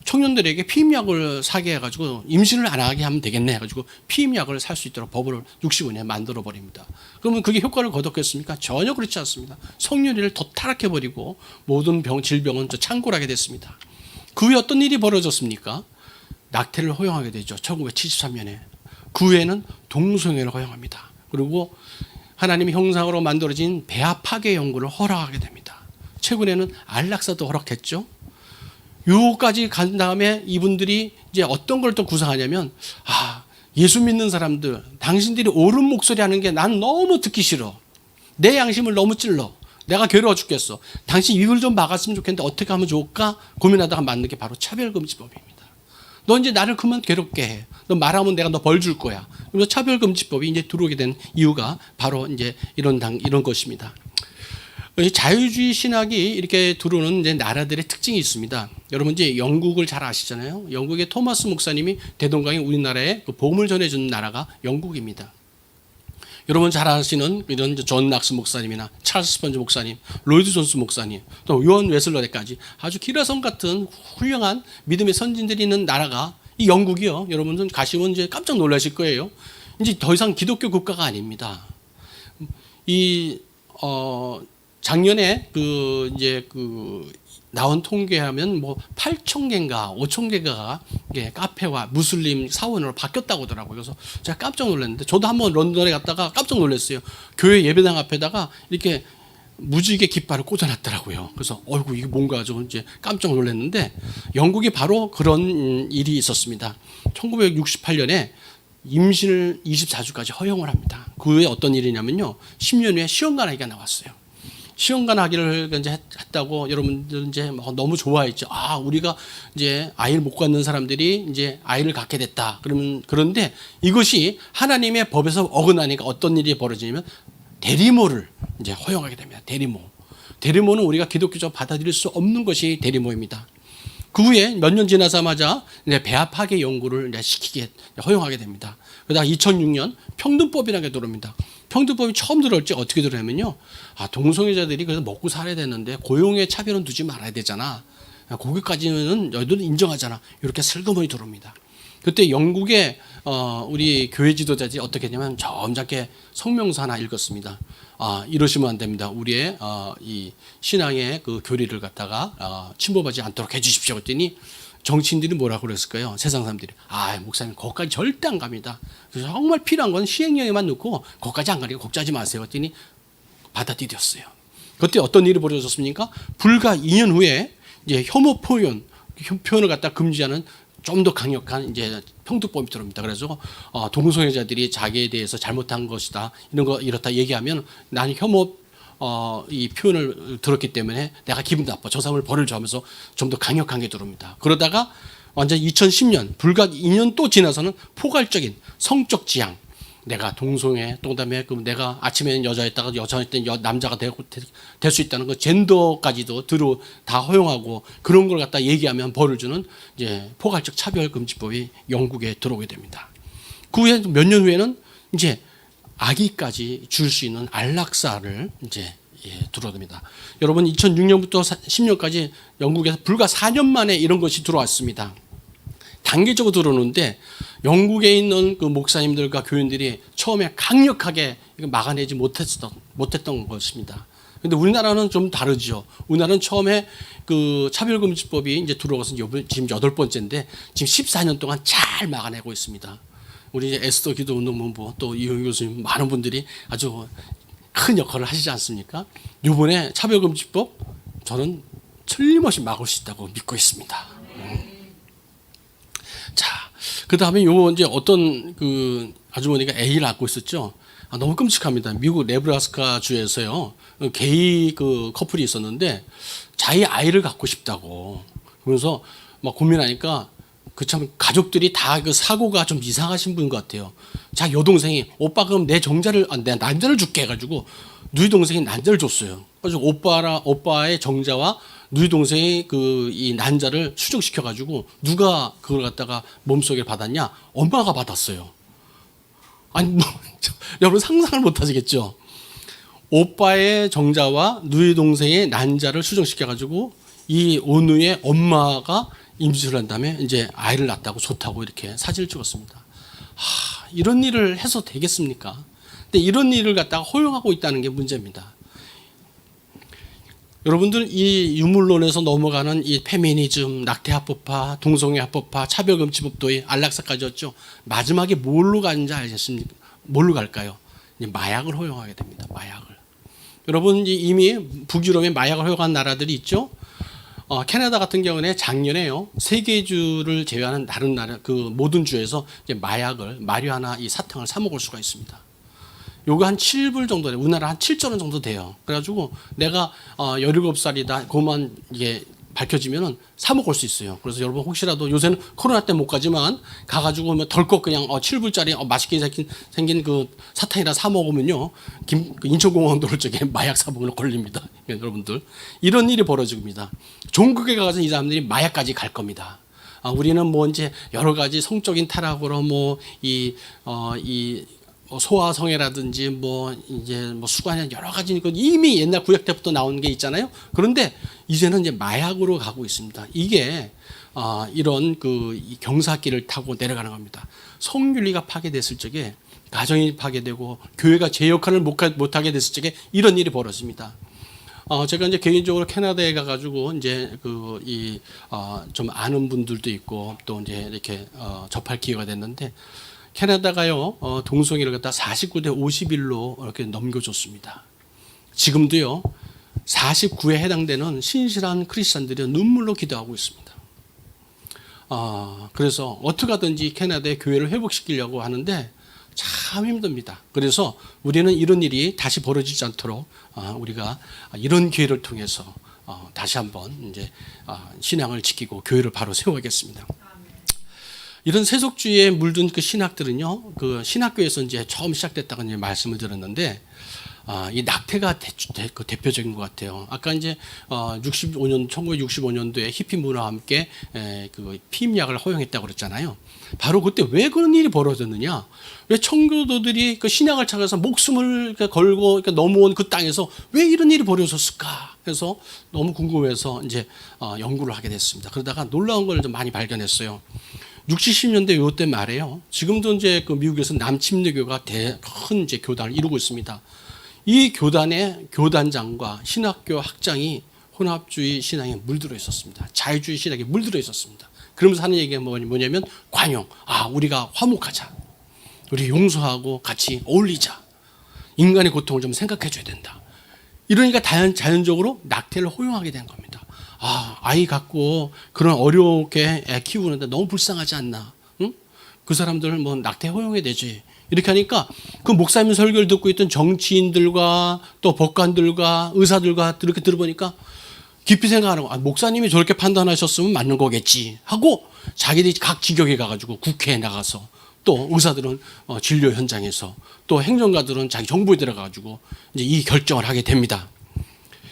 청년들에게 피임약을 사게 해가지고 임신을 안 하게 하면 되겠네 해가지고 피임약을 살 수 있도록 법을 65년에 만들어 버립니다. 그러면 그게 효과를 거뒀겠습니까? 전혀 그렇지 않습니다. 성윤리를 더 타락해버리고 모든 질병은 창궐하게 됐습니다. 그 후에 어떤 일이 벌어졌습니까? 낙태를 허용하게 되죠. 1973년에. 그 후에는 동성애를 허용합니다. 그리고 하나님의 형상으로 만들어진 배아 파괴 연구를 허락하게 됩니다. 최근에는 안락사도 허락했죠. 요까지 간 다음에 이분들이 이제 어떤 걸 또 구상하냐면, 예수 믿는 사람들, 당신들이 옳은 목소리 하는 게 난 너무 듣기 싫어. 내 양심을 너무 찔러. 내가 괴로워 죽겠어. 당신 이걸 좀 막았으면 좋겠는데 어떻게 하면 좋을까 고민하다가 만든 게 바로 차별금지법입니다. 너 이제 나를 그만 괴롭게 해. 너 말하면 내가 너 벌 줄 거야. 그래서 차별금지법이 이제 들어오게 된 이유가 바로 이제 이런 것입니다. 자유주의 신학이 이렇게 들어오는 이제 나라들의 특징이 있습니다. 여러분 이제 영국을 잘 아시잖아요. 영국의 토마스 목사님이 대동강에 우리나라에 복음을 전해주는 나라가 영국입니다. 여러분 잘 아시는 이런 존 낙스 목사님이나 찰스 스펀지 목사님, 로이드 존스 목사님, 또 요한 웨슬러에까지 아주 기라성 같은 훌륭한 믿음의 선진들이 있는 나라가 이 영국이요. 여러분들 가시면 이제 깜짝 놀라실 거예요. 이제 더 이상 기독교 국가가 아닙니다. 작년에 나온 통계하면 8,000개인가 5,000개가 카페와 무슬림 사원으로 바뀌었다고 하더라고요. 그래서 제가 깜짝 놀랐는데, 저도 한번 런던에 갔다가 깜짝 놀랐어요. 교회 예배당 앞에다가 이렇게 무지개 깃발을 꽂아놨더라고요. 그래서 이게 뭔가 좀 이제 깜짝 놀랐는데, 영국이 바로 그런 일이 있었습니다. 1968년에 임신을 24주까지 허용을 합니다. 그 후에 어떤 일이냐면요, 10년 후에 시험관하기가 나왔어요. 시험관하기를 이제 했다고 여러분들 이제 너무 좋아했죠. 우리가 이제 아이를 못 갖는 사람들이 이제 아이를 갖게 됐다. 그런데 이것이 하나님의 법에서 어긋나니까 어떤 일이 벌어지냐면 대리모를 이제 허용하게 됩니다. 대리모는 우리가 기독교적 받아들일 수 없는 것이 대리모입니다. 그 후에 몇 년 지나자마자 이제 배아 파괴 연구를 이제 허용하게 됩니다. 그러다가 2006년 평등법이라는 게 들어옵니다. 평등법이 처음 들어올 때 어떻게 들어오냐면요, 동성애자들이 그래서 먹고 살아야 되는데 고용의 차별은 두지 말아야 되잖아. 거기까지는 너희들은 인정하잖아. 이렇게 슬그머니 들어옵니다. 그때 영국의 우리 교회 지도자들이 어떻게 했냐면 점잖게 성명서 하나 읽었습니다. 이러시면 안 됩니다. 우리의 이 신앙의 그 교리를 갖다가 침범하지 않도록 해주십시오. 그랬더니 정치인들이 뭐라고 그랬을까요? 세상 사람들이 목사님 거기까지 절대 안 갑니다. 그래서 정말 필요한 건 시행령에만 넣고 거기까지 안 가니까 걱정하지 마세요. 그랬더니 받아들였어요. 그때 어떤 일이 벌어졌습니까? 불과 2년 후에 이제 혐오 표현을 갖다 금지하는 좀 더 강력한 이제 평등법이 들어옵니다. 그래서 동성애자들이 자기에 대해서 잘못한 것이다 이런 거 이렇다 얘기하면 나는 혐오 이 표현을 들었기 때문에 내가 기분 나빠. 저 사람을 벌을 줘하면서 좀 더 강력한 게 들어옵니다. 그러다가 완전 2010년 불과 2년 또 지나서는 포괄적인 성적 지향. 내가 동성애 또 그다음에 내가 아침에는 여자였다가 여자였던 남자가 될 수 있다는 그 젠더까지도 다 허용하고 그런 걸 갖다 얘기하면 벌을 주는 이제 포괄적 차별금지법이 영국에 들어오게 됩니다. 그 후에 몇 년 후에는 이제 아기까지 줄 수 있는 안락사를 이제 들어옵니다. 여러분 2006년부터 10년까지 영국에서 불과 4년 만에 이런 것이 들어왔습니다. 단계적으로 들어오는데 영국에 있는 그 목사님들과 교인들이 처음에 강력하게 막아내지 못했던 것입니다. 그런데 우리나라는 좀 다르죠. 우리나라는 처음에 그 차별금지법이 이제 들어와서 지금 8번째인데 지금 14년 동안 잘 막아내고 있습니다. 우리 에스더 기도운동본부 또 이용 교수님 많은 분들이 아주 큰 역할을 하시지 않습니까? 이번에 차별금지법 저는 틀림없이 막을 수 있다고 믿고 있습니다. 자, 그 다음에 요 이제 어떤 그 아주머니가 애를 안고 있었죠. 너무 끔찍합니다. 미국 네브라스카 주에서요 게이 그 커플이 있었는데 자기 아이를 갖고 싶다고 그러면서 막 고민하니까 그 참 가족들이 다 그 사고가 좀 이상하신 분 같아요. 자 여동생이 오빠 그럼 내 남자를 줄게 해가지고 누이 동생이 난자를 줬어요. 그래서 오빠의 정자와 누이 동생이 그 이 난자를 수정시켜 가지고 누가 그걸 갖다가 몸속에 받았냐? 엄마가 받았어요. 아니 여러분 상상을 못 하시겠죠? 오빠의 정자와 누이 동생의 난자를 수정시켜 가지고 이 온누의 엄마가 임신을 한 다음에 이제 아이를 낳았다고 좋다고 이렇게 사진을 찍었습니다. 이런 일을 해서 되겠습니까? 근데 이런 일을 갖다가 허용하고 있다는 게 문제입니다. 여러분들 이 유물론에서 넘어가는 이 페미니즘, 낙태합법화, 동성애합법화, 차별금지법도 안락사까지였죠. 마지막에 뭘로 가는지 아시겠습니까? 뭘로 갈까요? 마약을 허용하게 됩니다. 마약을. 여러분 이미 북유럽에 마약을 허용한 나라들이 있죠. 캐나다 같은 경우는 작년에요 3개 주를 제외하는 다른 나라 그 모든 주에서 이제 마리화나 이 사탕을 사 먹을 수가 있습니다. 요거 한 7불 정도 돼요. 우리나라 한 7조 정도 돼요. 그래가지고 내가 17살이다 그것만 이게 밝혀지면은 사 먹을 수 있어요. 그래서 여러분 혹시라도 요새는 코로나 때 못 가지만 가가지고 뭐 덜컥 그냥 7불짜리 맛있게 생긴 그 사탕이라 사 먹으면요 그 인천공항도로 쪽에 마약 사범으로 걸립니다. 여러분들 이런 일이 벌어집니다. 종국에 가서 이 사람들이 마약까지 갈 겁니다. 우리는 뭐 이제 여러 가지 성적인 타락으로 소아성애라든지 이제 수관이나 여러 가지 이미 옛날 구약 때부터 나온 게 있잖아요. 그런데 이제는 이제 마약으로 가고 있습니다. 이게 이런 그 경사길을 타고 내려가는 겁니다. 성윤리가 파괴됐을 적에 가정이 파괴되고 교회가 제 역할을 못하게 됐을 적에 이런 일이 벌어집니다. 제가 이제 개인적으로 캐나다에 가가지고 이제 좀 아는 분들도 있고 또 이제 이렇게 접할 기회가 됐는데. 캐나다가요 동성애를 갖다 49대 51로 이렇게 넘겨줬습니다. 지금도요 49에 해당되는 신실한 크리스찬들이 눈물로 기도하고 있습니다. 그래서 어떻게 하든지 캐나다의 교회를 회복시키려고 하는데 참 힘듭니다. 그래서 우리는 이런 일이 다시 벌어지지 않도록 우리가 이런 기회를 통해서 다시 한번 이제 신앙을 지키고 교회를 바로 세워야겠습니다. 이런 세속주의에 물든 그 신학들은요, 그 신학교에서 이제 처음 시작됐다고 이제 말씀을 드렸는데, 이 낙태가 대표적인 것 같아요. 아까 이제 1965년도에 히피 문화와 함께 그 피임약을 허용했다고 그랬잖아요. 바로 그때 왜 그런 일이 벌어졌느냐? 왜 청교도들이 그 신약을 찾아서 목숨을 걸고 넘어온 그 땅에서 왜 이런 일이 벌어졌을까? 해서 너무 궁금해서 이제 연구를 하게 됐습니다. 그러다가 놀라운 걸 좀 많이 발견했어요. 60, 70년대 요때 말이에요. 지금도 이제 그 미국에서 남침례교가 큰 이제 교단을 이루고 있습니다. 이 교단의 교단장과 신학교 학장이 혼합주의 신앙에 물들어 있었습니다. 자유주의 신학에 물들어 있었습니다. 그러면서 하는 얘기가 뭐냐면 관용. 우리가 화목하자. 우리 용서하고 같이 어울리자. 인간의 고통을 좀 생각해 줘야 된다. 이러니까 자연적으로 낙태를 허용하게 된 겁니다. 아이 갖고 그런 어렵게 애 키우는데 너무 불쌍하지 않나? 응? 그 사람들을 뭐 낙태 허용해야 되지. 이렇게 하니까 그 목사님 설교를 듣고 있던 정치인들과 또 법관들과 의사들과 이렇게 들어보니까 깊이 생각하는 거. 목사님이 저렇게 판단하셨으면 맞는 거겠지 하고 자기들이 각 지역에 가가지고 국회에 나가서 또 의사들은 진료 현장에서 또 행정가들은 자기 정부에 들어가가지고 이제 이 결정을 하게 됩니다.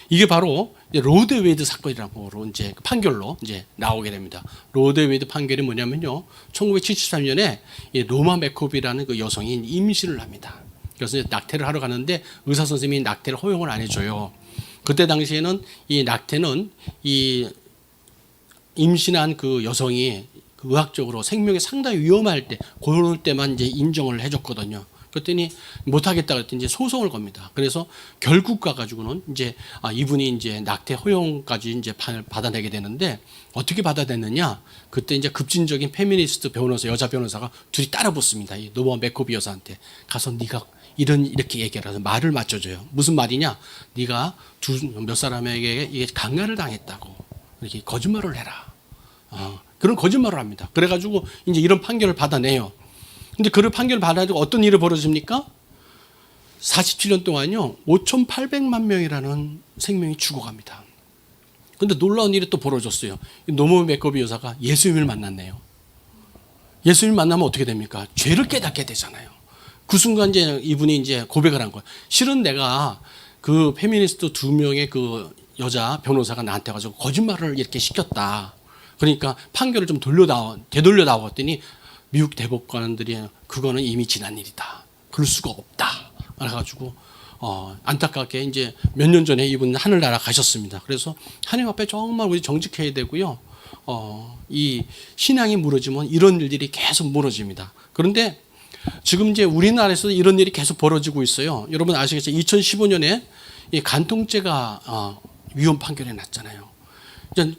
이게 바로 로데웨이드 사건이라고 이제 판결로 이제 나오게 됩니다. 로데웨이드 판결이 뭐냐면요, 1973년에 로마 맥코비라는 그 여성이 임신을 합니다. 그래서 낙태를 하러 가는데 의사 선생님이 낙태를 허용을 안 해줘요. 그때 당시에는 이 낙태는 이 임신한 그 여성이 그 의학적으로 생명이 상당히 위험할 때, 그럴 때만 이제 인정을 해줬거든요. 그랬더니 못하겠다 그랬더니 이제 소송을 겁니다. 그래서 결국 가가지고는 이제 이분이 이제 낙태 허용까지 이제 받아내게 되는데, 어떻게 받아냈느냐? 그때 이제 급진적인 페미니스트 변호사, 여자 변호사가 둘이 따라 붙습니다. 이 노마 맥코비 여사한테 가서 네가 이렇게 얘기를 해서 말을 맞춰줘요. 무슨 말이냐? 네가 몇 사람에게 이게 강간을 당했다고 이렇게 거짓말을 해라. 그런 거짓말을 합니다. 그래가지고 이제 이런 판결을 받아내요. 근데 그 판결을 받아가지고 어떤 일이 벌어집니까? 47년 동안요, 5,800만 명이라는 생명이 죽어갑니다. 근데 놀라운 일이 또 벌어졌어요. 노마 맥코비 여사가 예수님을 만났네요. 예수님을 만나면 어떻게 됩니까? 죄를 깨닫게 되잖아요. 그 순간 이제 이분이 이제 고백을 한 거예요. 실은 내가 그 페미니스트 2명의 그 여자 변호사가 나한테 가지고 거짓말을 이렇게 시켰다. 그러니까 판결을 좀 되돌려 나왔더니 미국 대법관들이 그거는 이미 지난 일이다. 그럴 수가 없다. 그래가지고 안타깝게 이제 몇 년 전에 이분 하늘나라 가셨습니다. 그래서 하나님 앞에 정말 우리 정직해야 되고요. 이 신앙이 무너지면 이런 일들이 계속 무너집니다. 그런데 지금 이제 우리나라에서 이런 일이 계속 벌어지고 있어요. 여러분 아시겠죠? 2015년에 이 간통죄가 위헌 판결이 났잖아요.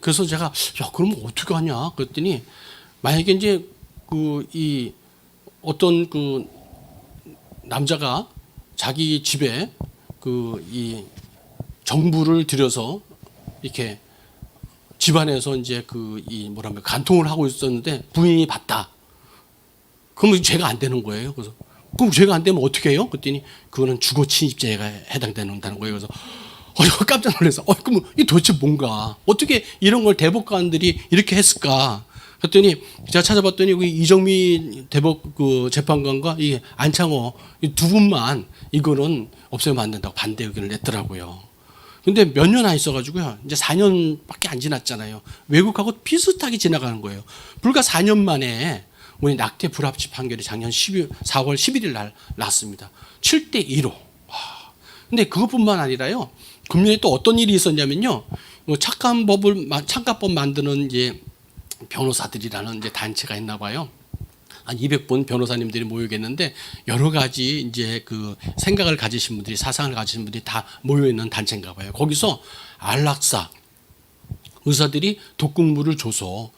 그래서 제가 그러면 어떻게 하냐? 그랬더니 만약에 이제 어떤 그 남자가 자기 집에 이 정부를 들여서 이렇게 집안에서 이제 간통을 하고 있었는데 부인이 봤다. 그러면 죄가 안 되는 거예요. 그래서 그럼 죄가 안 되면 어떻게 해요? 그랬더니 그거는 주거 침입죄가 해당된다는 거예요. 그래서 깜짝 놀라서 그럼 이 도대체 뭔가, 어떻게 이런 걸 대법관들이 이렇게 했을까? 그랬더니 제가 찾아봤더니 이정미 재판관과 이 안창호 이 두 분만 이거는 없애면 안 된다고 반대 의견을 냈더라고요. 근데 몇 년 안 있어가지고요, 이제 4년밖에 안 지났잖아요. 외국하고 비슷하게 지나가는 거예요. 불과 4년 만에 우리 낙태 불합치 판결이 작년 4월 11일 날 났습니다. 7대2로. 근데 그것뿐만 아니라요, 금년에 또 어떤 일이 있었냐면요, 착가법 만드는 이제 변호사들이라는 이제 단체가 있나 봐요. 한 200분 변호사님들이 모이겠는데, 여러 가지 이제 그 생각을 가지신 분들이, 사상을 가지신 분들이 다 모여 있는 단체인가 봐요. 거기서 안락사 의사들이 독극물을 줘서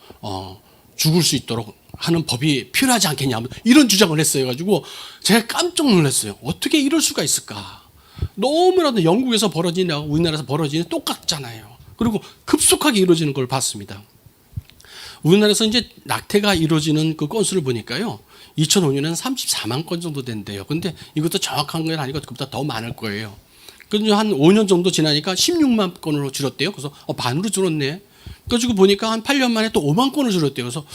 죽을 수 있도록 하는 법이 필요하지 않겠냐, 이런 주장을 했어요. 가지고 제가 깜짝 놀랐어요. 어떻게 이럴 수가 있을까? 너무나도 영국에서 벌어지는 우리나라에서 벌어지는 똑같잖아요. 그리고 급속하게 이루어지는 걸 봤습니다. 우리나라에서 이제 낙태가 이루어지는 그 건수를 보니까요, 2005년에는 34만 건 정도 된대요. 근데 이것도 정확한 건 아니고 그보다 더 많을 거예요. 그래서 한 5년 정도 지나니까 16만 건으로 줄었대요. 그래서 반으로 줄었네. 그래가지고 보니까 한 8년 만에 또 5만 건을 줄었대요. 그래서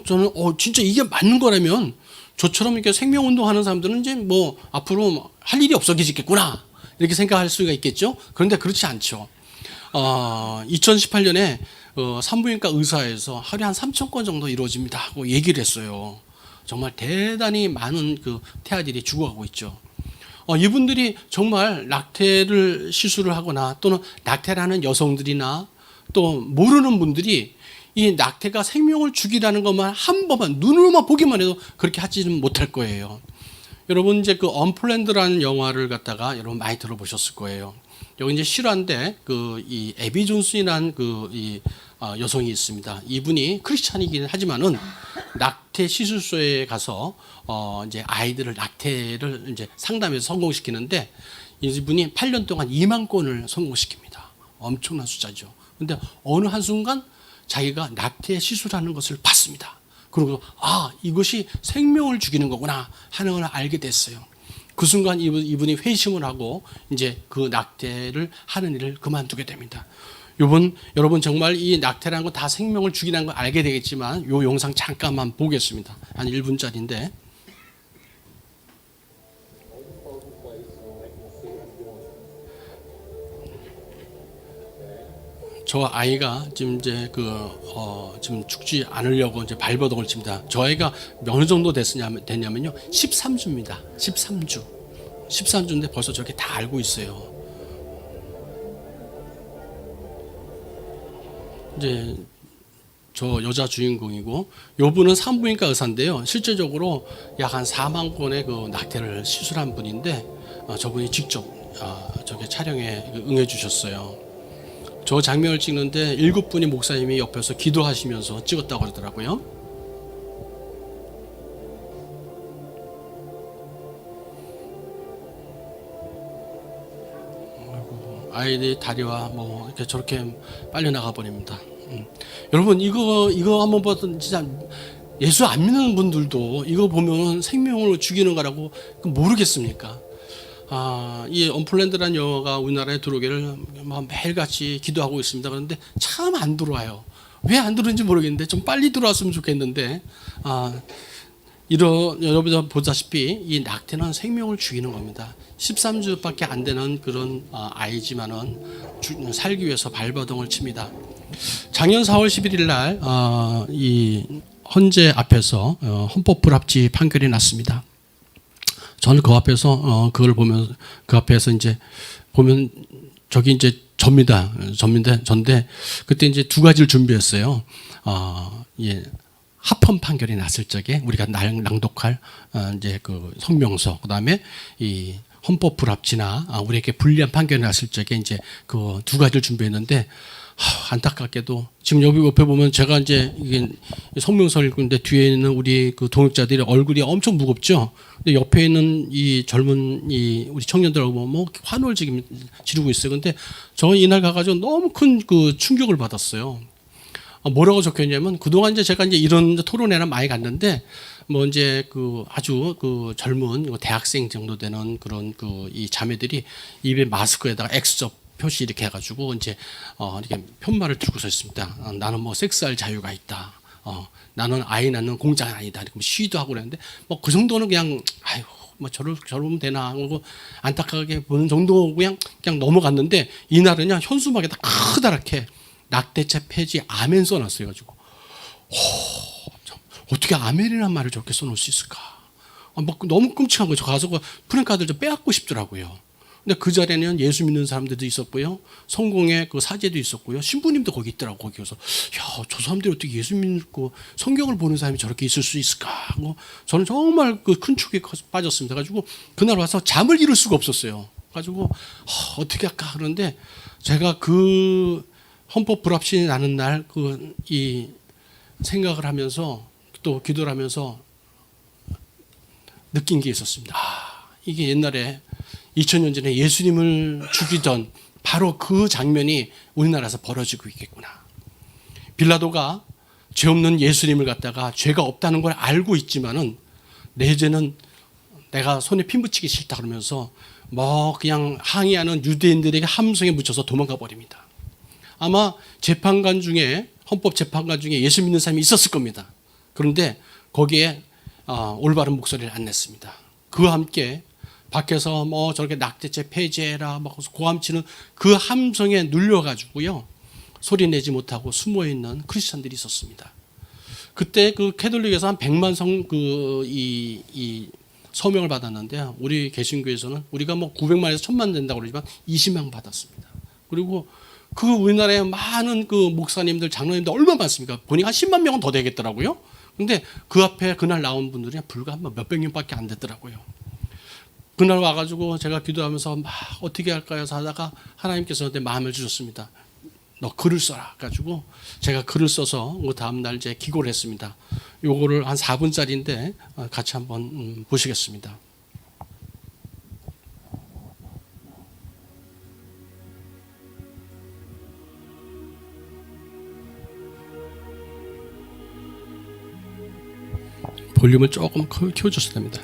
저는 진짜 이게 맞는 거라면 저처럼 이렇게 생명운동 하는 사람들은 이제 앞으로 할 일이 없어지겠구나, 이렇게 생각할 수가 있겠죠. 그런데 그렇지 않죠. 2018년에 산부인과 의사에서 하루에 한 3,000건 정도 이루어집니다 하고 얘기를 했어요. 정말 대단히 많은 그 태아들이 죽어가고 있죠. 이분들이 정말 낙태를 시술을 하거나 또는 낙태라는 여성들이나 또 모르는 분들이 이 낙태가 생명을 죽이라는 것만 한 번만 눈으로만 보기만 해도 그렇게 하지는 못할 거예요. 여러분 이제 그 언플랜드라는 영화를 갖다가 여러분 많이 들어보셨을 거예요. 여기 이제 실화인데 그 이 에비 존슨이라는 그 이 여성이 있습니다. 이분이 크리스찬이긴 하지만은 낙태 시술소에 가서 이제 아이들을 낙태를 이제 상담해서 성공시키는데 이분이 8년 동안 2만 건을 성공시킵니다. 엄청난 숫자죠. 근데 어느 한순간 자기가 낙태 시술하는 것을 봤습니다. 그리고 이것이 생명을 죽이는 거구나 하는 걸 알게 됐어요. 그 순간 이분이 회심을 하고 이제 그 낙태를 하는 일을 그만두게 됩니다. 여러분 정말 이 낙태라는 거 다 생명을 죽이는 걸 알게 되겠지만 이 영상 잠깐만 보겠습니다. 한 1분짜리인데 저 아이가 지금 이제 지금 죽지 않으려고 이제 발버둥을 칩니다. 저 아이가 어느 정도 됐냐면요. 13주입니다. 13주인데 벌써 저렇게 다 알고 있어요. 이제 저 여자 주인공이고 요분은 산부인과 의사인데요. 실제적으로 약 한 4만 건의 그 낙태를 시술한 분인데 저분이 직접 저게 촬영에 응해 주셨어요. 저 장면을 찍는데 7분의 목사님이 옆에서 기도하시면서 찍었다고 그러더라고요. 아이들이 다리와 뭐 이렇게 저렇게 빨려 나가 버립니다. 여러분 이거 한번 봐도 진짜 예수 안 믿는 분들도 이거 보면 생명을 죽이는 거라고 모르겠습니까? 이 언플랜드라는 영화가 우리나라에 들어오기를 매일같이 기도하고 있습니다. 그런데 참 안 들어와요. 왜 안 들어오는지 모르겠는데 좀 빨리 들어왔으면 좋겠는데 여러분 보다시피 이 낙태는 생명을 죽이는 겁니다. 13주밖에 안 되는 그런 아이지만은 살기 위해서 발버둥을 칩니다. 작년 4월 11일 날 이 헌재 앞에서 헌법 불합치 판결이 났습니다. 저는 그 앞에서 그걸 보면 그 앞에서 이제 보면 저기 이제 전인데 그때 이제 두 가지를 준비했어요. 합헌 판결이 났을 적에 우리가 낭독할 이제 그 성명서, 그다음에 이 헌법 불합치나 우리에게 불리한 판결이 났을 적에 이제 그 두 가지를 준비했는데 안타깝게도 지금 여기 옆에 보면 제가 이제 이게 성명서를 읽는데 뒤에 있는 우리 그 동역자들의 얼굴이 엄청 무겁죠. 근데 옆에 있는 이 젊은 우리 청년들하고 보면 뭐 환호를 지르고 있어요. 근데 저는 이날 가가지고 너무 큰 그 충격을 받았어요. 뭐라고 적혀있냐면 그동안 이제 제가 이제 이런 토론회나 많이 갔는데 뭐 이제 그 아주 그 젊은 대학생 정도 되는 그런 그 이 자매들이 입에 마스크에다가 X적 표시 이렇게 해가지고 이제 이렇게 편말을 들고 서 있습니다. 나는 뭐 섹스할 자유가 있다. 나는 아이 낳는 공장이 아니다. 이렇게 시위도 하고 그랬는데 뭐 그 정도는 그냥 뭐 저러면 되나 하고 안타깝게 보는 정도 그냥 넘어갔는데 이날은요 현수막에다 크다랗게 낙태죄 폐지 아멘 써놨어요. 가지고 어떻게 아멘이라는 말을 저렇게 써놓을 수 있을까? 뭐 너무 끔찍한 거죠. 가서 프랭카드를 좀 빼앗고 싶더라고요. 근데 그 자리에는 예수 믿는 사람들도 있었고요. 성공의 그 사제도 있었고요. 신부님도 거기 있더라고. 거기 가서 저 사람들이 어떻게 예수 믿고 성경을 보는 사람이 저렇게 있을 수 있을까 하고 저는 정말 그 큰 축에 빠졌습니다. 가지고 그날 와서 잠을 이룰 수가 없었어요. 가지고 어떻게 할까 그런데 제가 그 헌법 불합치 나는 날 이 생각을 하면서 또 기도를 하면서 느낀 게 있었습니다. 이게 옛날에 2000년 전에 예수님을 죽이던 바로 그 장면이 우리나라에서 벌어지고 있겠구나. 빌라도가 죄 없는 예수님을 갖다가 죄가 없다는 걸 알고 있지만은 내 죄는 내가 손에 핀 붙이기 싫다 그러면서 뭐 그냥 항의하는 유대인들에게 함성에 묻혀서 도망가 버립니다. 아마 재판관 중에 헌법 재판관 중에 예수 믿는 사람이 있었을 겁니다. 그런데 거기에 올바른 목소리를 안 냈습니다. 그와 함께 밖에서 뭐 저렇게 낙태죄 폐지해라 막 고함치는 그 함성에 눌려가지고요 소리 내지 못하고 숨어 있는 크리스천들이 있었습니다. 그때 그 캐톨릭에서 한 100만 이 서명을 받았는데 우리 개신교에서는 우리가 뭐 900만에서 1000만 된다고 그러지만 20만 받았습니다. 그리고 그 우리나라에 많은 그 목사님들 장로님들 얼마나 많습니까? 보니까 한 10만 명은 더 되겠더라고요. 근데 그 앞에 그날 나온 분들이 불과 몇백 명밖에 안 됐더라고요. 그날 와가지고 제가 기도하면서 막 어떻게 할까 해서 하다가 하나님께서 내 마음을 주셨습니다. 너 글을 써라. 가지고 제가 글을 써서 그 다음날 이제 기고를 했습니다. 요거를 한 4분짜리인데 같이 한번 보시겠습니다. 볼륨을 조금 키워줬어야 됩니다.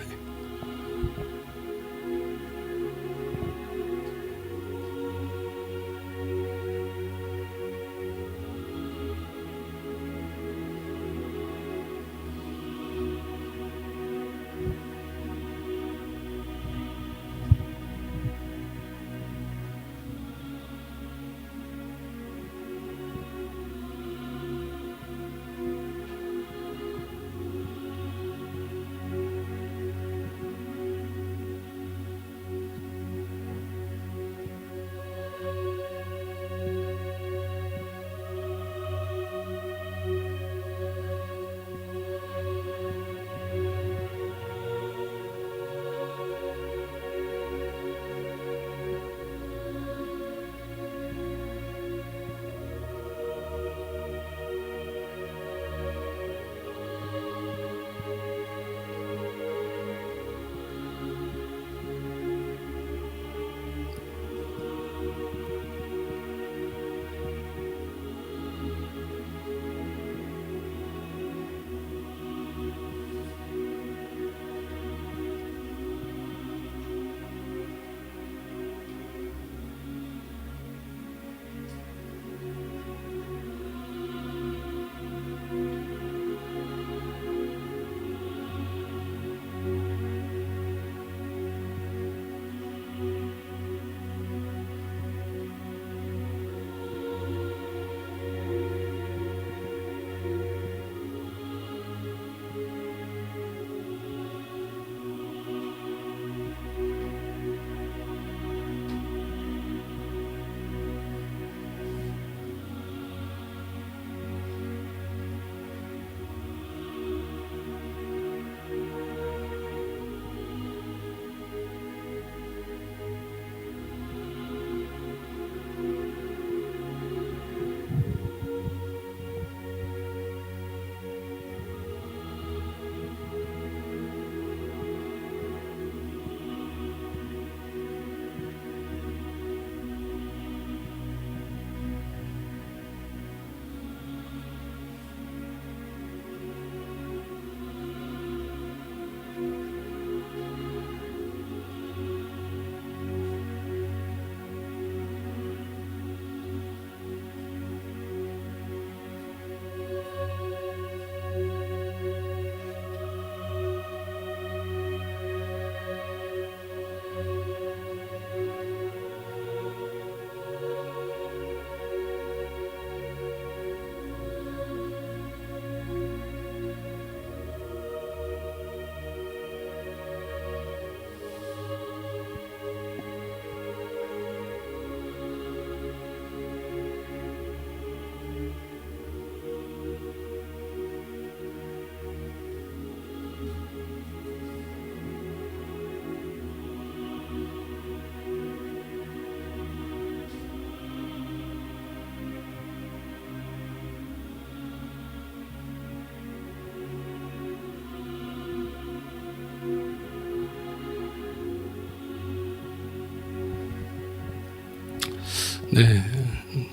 네,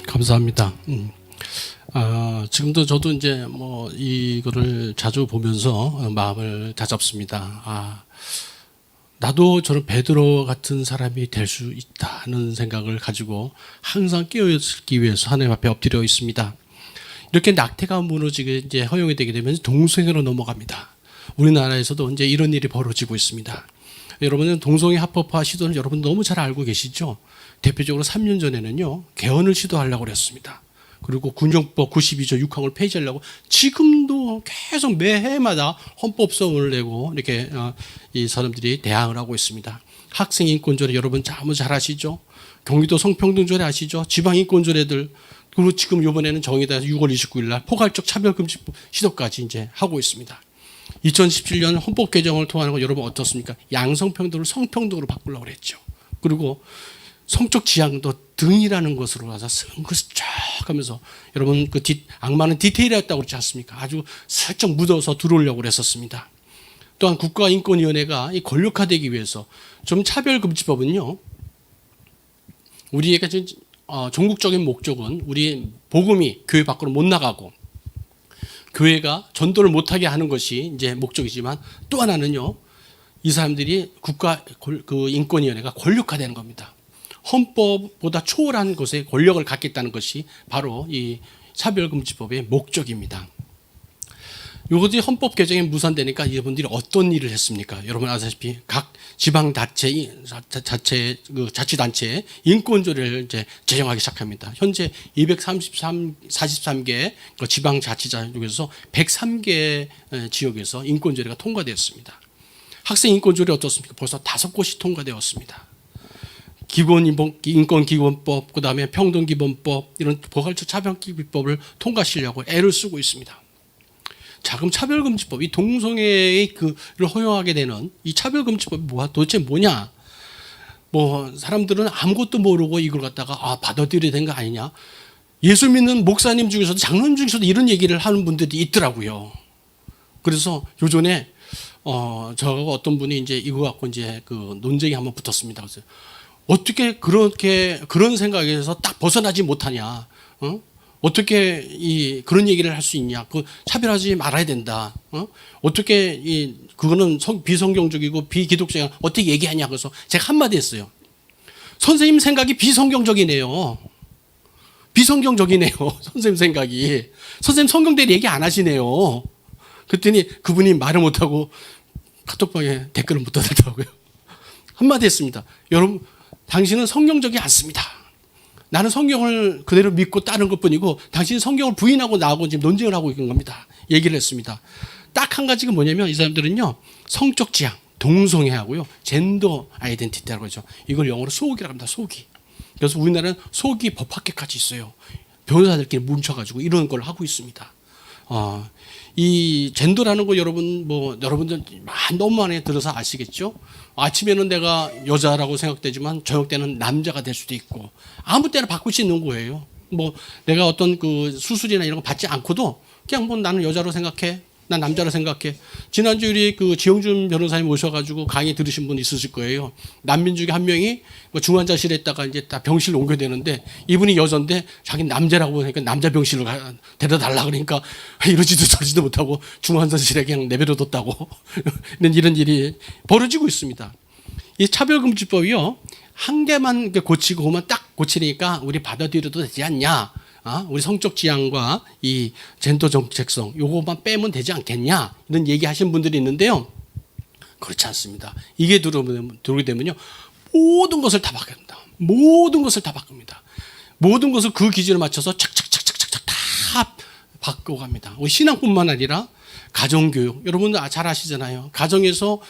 감사합니다. 지금도 저도 이제 뭐 이거를 자주 보면서 마음을 다잡습니다. 나도 저런 베드로 같은 사람이 될 수 있다는 생각을 가지고 항상 깨어있기 위해서 하나님 앞에 엎드려 있습니다. 이렇게 낙태가 무너지게 이제 허용이 되게 되면 동성애로 넘어갑니다. 우리나라에서도 이제 이런 일이 벌어지고 있습니다. 여러분은 동성애 합법화 시도는 여러분 너무 잘 알고 계시죠? 대표적으로 3년 전에는요, 개헌을 시도하려고 그랬습니다. 그리고 군정법 92조 6항을 폐지하려고 지금도 계속 매해마다 헌법소원을 내고 이렇게 이 사람들이 대항을 하고 있습니다. 학생인권조례 여러분 너무 잘 아시죠? 경기도 성평등조례 아시죠? 지방인권조례들, 그리고 지금 이번에는 정의당에서 6월 29일 날 포괄적 차별금지법 시도까지 이제 하고 있습니다. 2017년 헌법 개정을 통하는 거 여러분 어떻습니까? 양성평등을 성평등으로 바꾸려고 그랬죠. 그리고 성적 지향도 등이라는 것으로 가서 쓴 것을 쫙 하면서 여러분 그 악마는 디테일이었다고 그러지 않습니까? 아주 살짝 묻어서 들어오려고 그랬었습니다. 또한 국가인권위원회가 이 권력화되기 위해서 좀 차별금지법은요. 우리에게 종국적인 목적은 우리 복음이 교회 밖으로 못 나가고 교회가 전도를 못하게 하는 것이 이제 목적이지만 또 하나는요. 이 사람들이 국가 그 인권위원회가 권력화되는 겁니다. 헌법보다 초월한 것에 권력을 갖겠다는 것이 바로 이 차별금지법의 목적입니다. 이것이 헌법 개정에 무산되니까 이분들이 어떤 일을 했습니까? 여러분 아시다시피 각 지방 자치단체의 인권조례를 이제 제정하기 시작합니다. 현재 243개 지방 자치자 중에서 103개 지역에서 인권조례가 통과되었습니다. 학생 인권조례 어떻습니까? 벌써 5곳이 통과되었습니다. 인권기본법, 그 다음에 평등기본법, 이런 포괄적 차별기법을 통과시키려고 애를 쓰고 있습니다. 자, 그럼 차별금지법, 이 동성애를 허용하게 되는 이 차별금지법이 도대체 뭐냐? 사람들은 아무것도 모르고 이걸 갖다가 받아들여야 되는 거 아니냐? 예수 믿는 목사님 중에서도 장로님 중에서도 이런 얘기를 하는 분들이 있더라고요. 그래서 요전에 저하고 어떤 분이 이제 이거 갖고 이제 그 논쟁이 한번 붙었습니다. 그래서 어떻게 그런 생각에서 딱 벗어나지 못하냐? 어떻게 그런 얘기를 할 수 있냐? 차별하지 말아야 된다. 어떻게 그거는 비성경적이고 비기독적이야? 어떻게 얘기하냐? 그래서 제가 한마디 했어요. 선생님 생각이 비성경적이네요. 비성경적이네요. 선생님 생각이. 선생님 성경대로 얘기 안 하시네요. 그랬더니 그분이 말을 못하고 카톡방에 댓글을 못 달더라고요. 한마디 했습니다. 여러분, 당신은 성경적이 않습니다. 나는 성경을 그대로 믿고 따르는 것뿐이고 당신은 성경을 부인하고 나하고 지금 논쟁을 하고 있는 겁니다. 얘기를 했습니다. 딱 한 가지가 뭐냐면 이 사람들은요. 성적 지향, 동성애하고요. 젠더 아이덴티티라고 하죠. 이걸 영어로 소기라고 합니다. 소기. 그래서 우리나라는 소기 법학회까지 있어요. 변호사들끼리 뭉쳐가지고 이런 걸 하고 있습니다. 이 젠더라는 거 여러분들 너무 많이 들어서 아시겠죠? 아침에는 내가 여자라고 생각되지만 저녁 때는 남자가 될 수도 있고 아무 때나 바꿀 수 있는 거예요. 내가 어떤 그 수술이나 이런 거 받지 않고도 그냥 나는 여자로 생각해. 난 남자로 생각해. 지난주 우리 그 지영준 변호사님 오셔가지고 강의 들으신 분 있으실 거예요. 난민 중에 한 명이 중환자실에 있다가 이제 다 병실로 옮겨야 되는데 이분이 여잔데 자기는 남자라고 하니까 남자 병실로 데려다 달라 그러니까 이러지도 저러지도 못하고 중환자실에 그냥 내버려뒀다고 이런 일이 벌어지고 있습니다. 이 차별금지법이요. 한 개만 고치고 그만 딱 고치니까 우리 받아들여도 되지 않냐. 우리 성적 지향과 이 젠더 정책성 요것만 빼면 되지 않겠냐 이런 얘기하신 분들이 있는데요. 그렇지 않습니다. 이게 들어오게 되면요. 모든 것을 다 바꿉니다. 모든 것을 다 바꿉니다. 모든 것을 그 기준에 맞춰서 착착착착착 다 바꿔갑니다. 신앙뿐만 아니라 가정교육 여러분들 잘 아시잖아요. 가정에서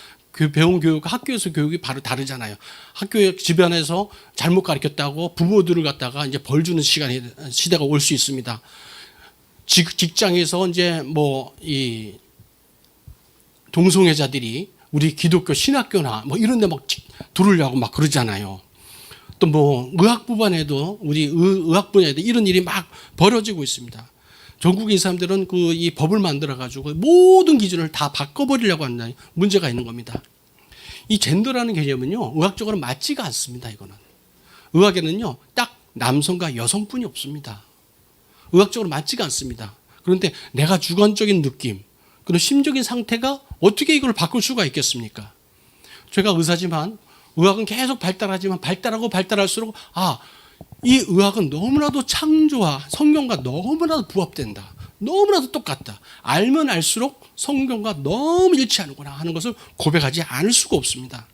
배운 교육과 학교에서 교육이 바로 다르잖아요. 학교 주변에서 잘못 가르쳤다고 부모들을 갖다가 이제 벌 주는 시대가 올 수 있습니다. 직장에서 이제 이 동성애자들이 우리 기독교 신학교나 이런 데 막 들으려고 막 그러잖아요. 또 의학 분야에도 우리 의학 분야에도 이런 일이 막 벌어지고 있습니다. 전국의 사람들은 이 법을 만들어가지고 모든 기준을 다 바꿔버리려고 하는 문제가 있는 겁니다. 이 젠더라는 개념은요, 의학적으로 맞지가 않습니다, 이거는. 의학에는요, 딱 남성과 여성뿐이 없습니다. 의학적으로 맞지가 않습니다. 그런데 내가 주관적인 느낌, 그런 심적인 상태가 어떻게 이걸 바꿀 수가 있겠습니까? 제가 의사지만 의학은 계속 발달하지만 발달하고 발달할수록 이 의학은 너무나도 창조와 성경과 너무나도 부합된다. 너무나도 똑같다. 알면 알수록 성경과 너무 일치하는구나 하는 것을 고백하지 않을 수가 없습니다.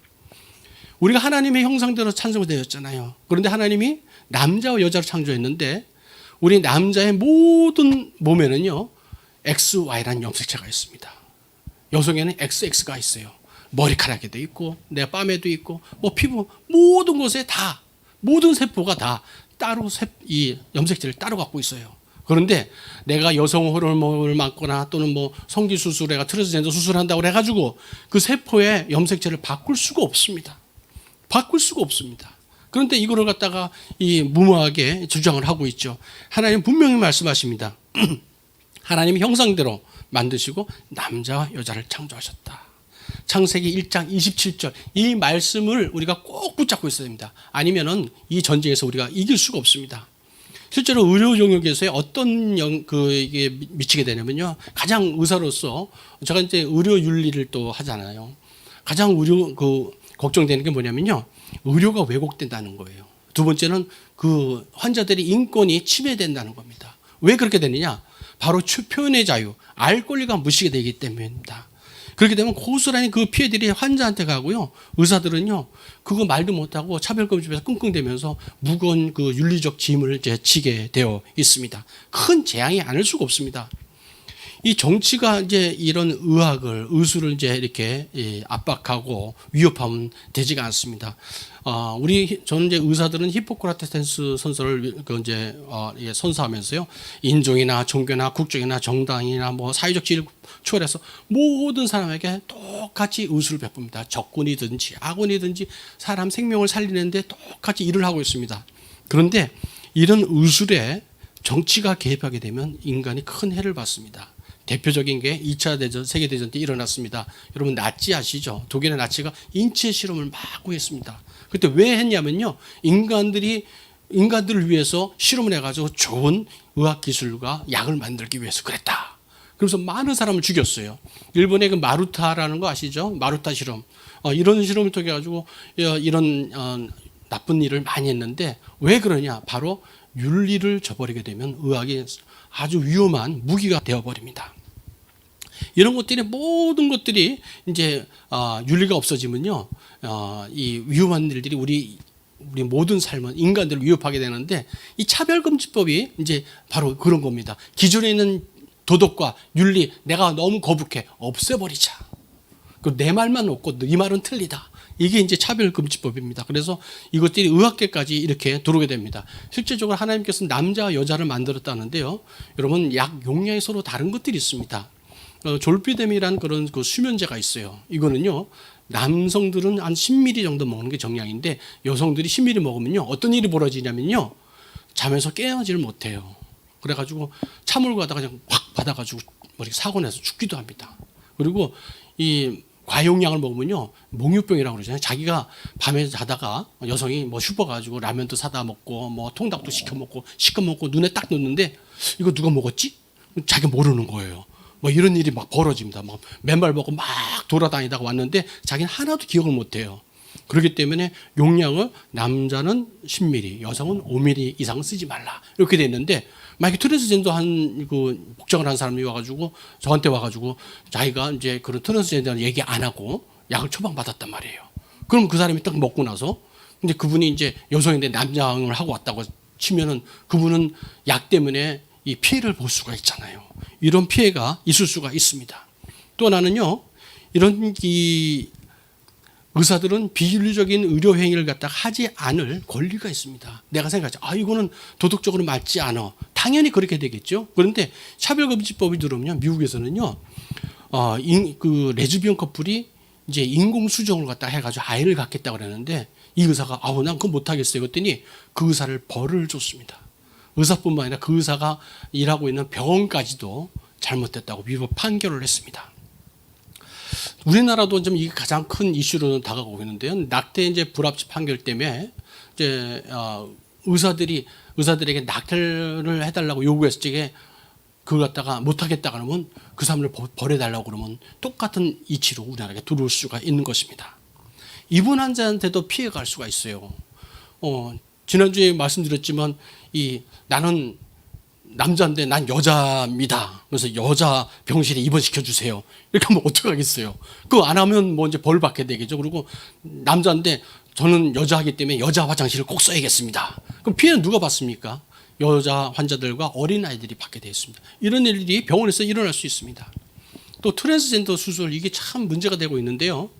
우리가 하나님의 형상대로 창조되었잖아요. 그런데 하나님이 남자와 여자로 창조했는데 우리 남자의 모든 몸에는요. XY라는 염색체가 있습니다. 여성에는 XX가 있어요. 머리카락에도 있고 내 뺨에도 있고 피부 모든 곳에 다 모든 세포가 다 따로 이 염색체를 따로 갖고 있어요. 그런데 내가 여성 호르몬을 맞거나 또는 뭐 성기 수술에가 트랜스젠더 수술한다고 해가지고 그 세포의 염색체를 바꿀 수가 없습니다. 바꿀 수가 없습니다. 그런데 이거를 갖다가 이 무모하게 주장을 하고 있죠. 하나님 분명히 말씀하십니다. 하나님 형상대로 만드시고 남자와 여자를 창조하셨다. 창세기 1장 27절 이 말씀을 우리가 꼭 붙잡고 있어야 됩니다. 아니면은 이 전쟁에서 우리가 이길 수가 없습니다. 실제로 의료 영역에서의 어떤 이게 미치게 되냐면요. 가장 의사로서 제가 이제 의료 윤리를 또 하잖아요. 가장 걱정되는 게 뭐냐면요. 의료가 왜곡된다는 거예요. 두 번째는 그 환자들의 인권이 침해된다는 겁니다. 왜 그렇게 되느냐? 바로 표현의 자유, 알 권리가 무시게 되기 때문입니다. 그렇게 되면 고스란히 그 피해들이 환자한테 가고요. 의사들은요, 그거 말도 못하고 차별금지에서 끙끙대면서 무거운 그 윤리적 짐을 이제 지게 되어 있습니다. 큰 재앙이 아닐 수가 없습니다. 이 정치가 이제 이런 의술을 이제 이렇게 압박하고 위협하면 되지가 않습니다. 저는 이제 의사들은 히포크라테스 선서를 선서하면서요, 인종이나 종교나 국적이나 정당이나 뭐 사회적 지위를 초월해서 모든 사람에게 똑같이 의술을 베풉니다. 적군이든지 악군이든지 사람 생명을 살리는데 똑같이 일을 하고 있습니다. 그런데 이런 의술에 정치가 개입하게 되면 인간이 큰 해를 받습니다. 대표적인 게 2차 대전, 세계대전 때 일어났습니다. 여러분 나치 아시죠? 독일의 나치가 인체 실험을 마구 했습니다. 그때 왜 했냐면요. 인간들을 위해서 실험을 해가지고 좋은 의학기술과 약을 만들기 위해서 그랬다. 그래서 많은 사람을 죽였어요. 일본의 그 마루타라는 거 아시죠? 마루타 실험. 이런 실험을 통해 가지고 이런 나쁜 일을 많이 했는데 왜 그러냐? 바로 윤리를 저버리게 되면 의학이 아주 위험한 무기가 되어버립니다. 이런 것들이 모든 것들이 이제 윤리가 없어지면요, 이 위험한 일들이 우리 모든 삶은 인간들을 위협하게 되는데 이 차별금지법이 이제 바로 그런 겁니다. 기존에 있는 도덕과 윤리 내가 너무 거북해 없애버리자. 내 말만 옳고 네 말은 틀리다. 이게 이제 차별금지법입니다. 그래서 이것들이 의학계까지 이렇게 들어오게 됩니다. 실제적으로 하나님께서는 남자와 여자를 만들었다는데요. 여러분 약 용량이 서로 다른 것들이 있습니다. 졸피뎀이라는 그런 그 수면제가 있어요. 이거는요. 남성들은 한 10ml 정도 먹는 게 정량인데 여성들이 10ml 먹으면요. 어떤 일이 벌어지냐면요. 잠에서 깨어지를 못해요. 그래가지고 참을 가다가 그냥 확 받아가지고 이렇게 사고 나서 죽기도 합니다. 그리고 이 과용량을 먹으면요 몽유병이라고 그러잖아요. 자기가 밤에 자다가 여성이 뭐 슈퍼 가지고 라면도 사다 먹고 뭐 통닭도 시켜 먹고 눈에 딱 넣는데 이거 누가 먹었지? 자기 모르는 거예요. 뭐 이런 일이 막 벌어집니다. 막 맨발 먹고 막 돌아다니다가 왔는데 자기는 하나도 기억을 못해요. 그렇기 때문에 용량을 남자는 10ml, 여성은 5ml 이상 쓰지 말라 이렇게 돼 있는데 만약에 트랜스젠더 복장을 한 사람이 와가지고 저한테 와가지고 자기가 이제 그런 트랜스젠더는 얘기 안 하고 약을 처방받았단 말이에요. 그럼 그 사람이 딱 먹고 나서 근데 그분이 이제 여성인데 남장을 하고 왔다고 치면은 그분은 약 때문에 이 피해를 볼 수가 있잖아요. 이런 피해가 있을 수가 있습니다. 또 나는요 이런 의사들은 비윤리적인 의료 행위를 갖다가 하지 않을 권리가 있습니다. 내가 생각하지, 이거는 도덕적으로 맞지 않아. 당연히 그렇게 되겠죠. 그런데 차별금지법이 들어오면 미국에서는요, 그 레즈비언 커플이 이제 인공 수정을 갖다 해가지고 아이를 갖겠다고 그러는데 이 의사가 난 그거 못하겠어요. 그랬더니 그 의사를 벌을 줬습니다. 의사뿐만 아니라 그 의사가 일하고 있는 병원까지도 잘못됐다고 위법 판결을 했습니다. 우리나라도 좀 이게 가장 큰 이슈로 다가오고 있는데요. 낙태 이제 불합치 판결 때문에 이제 의사들에게 낙태를 해달라고 요구했을 적에 그걸 갖다가 못하겠다 그러면 그 사람을 벌해달라고 그러면 똑같은 이치로 우리나라에 들어올 수가 있는 것입니다. 입원 환자한테도 피해갈 수가 있어요. 지난주에 말씀드렸지만 나는 남자인데 난 여자입니다. 그래서 여자 병실에 입원시켜 주세요. 이렇게 하면 어떡하겠어요. 그거 안 하면 뭐 이제 벌 받게 되겠죠. 그리고 남자인데 저는 여자이기 때문에 여자 화장실을 꼭 써야겠습니다. 그럼 피해는 누가 받습니까? 여자 환자들과 어린아이들이 받게 되어 있습니다. 이런 일들이 병원에서 일어날 수 있습니다. 또 트랜스젠더 수술 이게 참 문제가 되고 있는데요.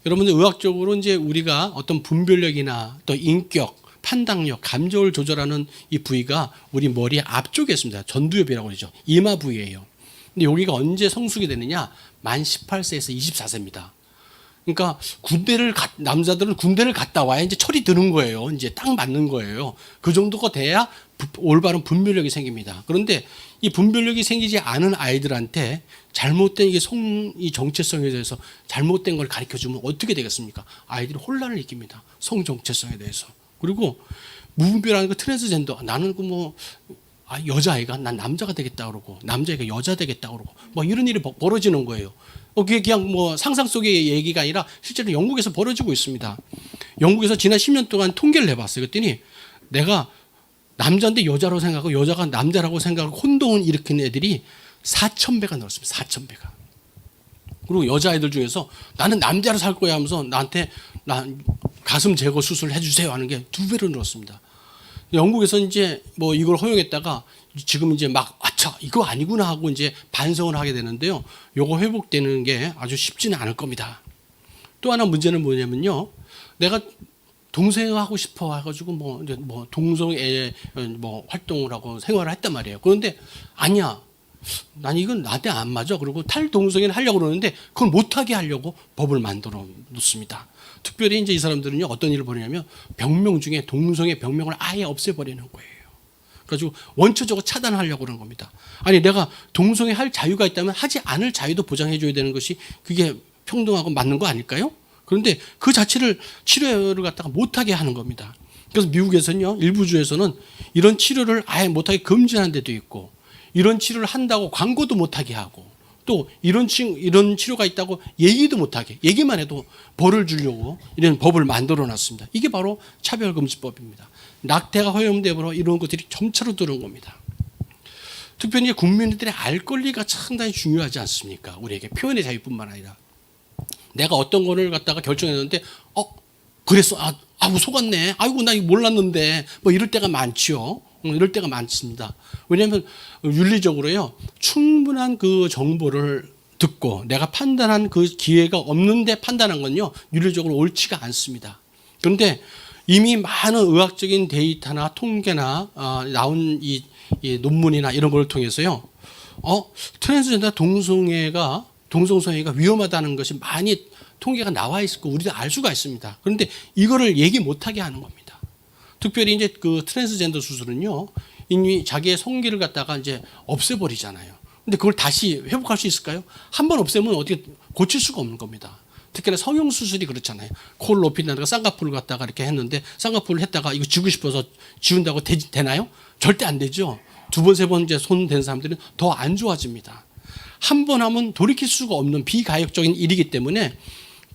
여러분들 의학적으로 이제 우리가 어떤 분별력이나 또 인격 판단력, 감정을 조절하는 이 부위가 우리 머리 앞쪽에 있습니다. 전두엽이라고 그러죠. 이마 부위예요. 근데 여기가 언제 성숙이 되느냐? 만 18세에서 24세입니다. 그러니까 남자들은 군대를 갔다 와야 이제 철이 드는 거예요. 이제 딱 맞는 거예요. 그 정도가 돼야 올바른 분별력이 생깁니다. 그런데 이 분별력이 생기지 않은 아이들한테 잘못된 이 정체성에 대해서 잘못된 걸 가르쳐 주면 어떻게 되겠습니까? 아이들이 혼란을 느낍니다. 성 정체성에 대해서. 그리고 무분별한 그 트랜스젠더, 나는 여자아이가 난 남자가 되겠다 그러고 남자아이가 여자 되겠다 그러고 이런 일이 벌어지는 거예요. 그게 그냥 상상 속의 얘기가 아니라 실제로 영국에서 벌어지고 있습니다. 영국에서 지난 10년 동안 통계를 내봤어요. 그랬더니 내가 남자인데 여자로 생각하고 여자가 남자라고 생각하고 혼동을 일으키는 애들이 4,000배가 늘었습니다. 4,000배가. 그리고 여자아이들 중에서 나는 남자로 살 거야 하면서 나한테 가슴 제거 수술 해주세요 하는 게 2배로 늘었습니다. 영국에서 이제 이걸 허용했다가 지금 이제 아차 이거 아니구나 하고 이제 반성을 하게 되는데요. 요거 회복되는 게 아주 쉽지는 않을 겁니다. 또 하나 문제는 뭐냐면요. 내가 동성하고 싶어 해가지고 동성애 활동을 하고 생활을 했단 말이에요. 그런데 아니야. 난 이건 나한테 안 맞아. 그리고 탈동성애는 하려고 그러는데 그걸 못하게 하려고 법을 만들어 놓습니다. 특별히 이제 이 사람들은요 어떤 일을 벌이냐면 병명 중에 동성애 병명을 아예 없애버리는 거예요. 그래가지고 원초적으로 차단하려고 그러는 겁니다. 아니 내가 동성애 할 자유가 있다면 하지 않을 자유도 보장해줘야 되는 것이 그게 평등하고 맞는 거 아닐까요? 그런데 그 자체를 치료를 갖다가 못하게 하는 겁니다. 그래서 미국에서는요 일부 주에서는 이런 치료를 아예 못하게 금지하는 데도 있고 이런 치료를 한다고 광고도 못하게 하고 또 이런 치료가 있다고 얘기도 못하게 얘기만 해도 벌을 주려고 이런 법을 만들어 놨습니다. 이게 바로 차별금지법입니다. 낙태가 허용되므로 이런 것들이 점차로 들어온 겁니다. 특별히 국민들의 알 권리가 상당히 중요하지 않습니까? 우리에게 표현의 자유뿐만 아니라 내가 어떤 거를 갖다가 결정했는데 그랬어 속았네 아이고 나 이거 몰랐는데 이럴 때가 많지요. 이럴 때가 많습니다. 왜냐하면 윤리적으로요 충분한 그 정보를 듣고 내가 판단한 그 기회가 없는데 판단한 건요 윤리적으로 옳지가 않습니다. 그런데 이미 많은 의학적인 데이터나 통계나 나온 이 논문이나 이런 걸 통해서요 트랜스젠더 동성성애가 위험하다는 것이 많이 통계가 나와 있고 우리도 알 수가 있습니다. 그런데 이거를 얘기 못하게 하는 겁니다. 특별히 이제 그 트랜스젠더 수술은요, 이미 자기의 성기를 갖다가 이제 없애버리잖아요. 근데 그걸 다시 회복할 수 있을까요? 한 번 없애면 어떻게 고칠 수가 없는 겁니다. 특히나 성형 수술이 그렇잖아요. 코를 높인다든가 쌍꺼풀을 갖다가 이렇게 했는데 쌍꺼풀을 했다가 이거 지우고 싶어서 지운다고 되나요? 절대 안 되죠. 2번, 3번 이제 손 댄 사람들은 더 안 좋아집니다. 한 번 하면 돌이킬 수가 없는 비가역적인 일이기 때문에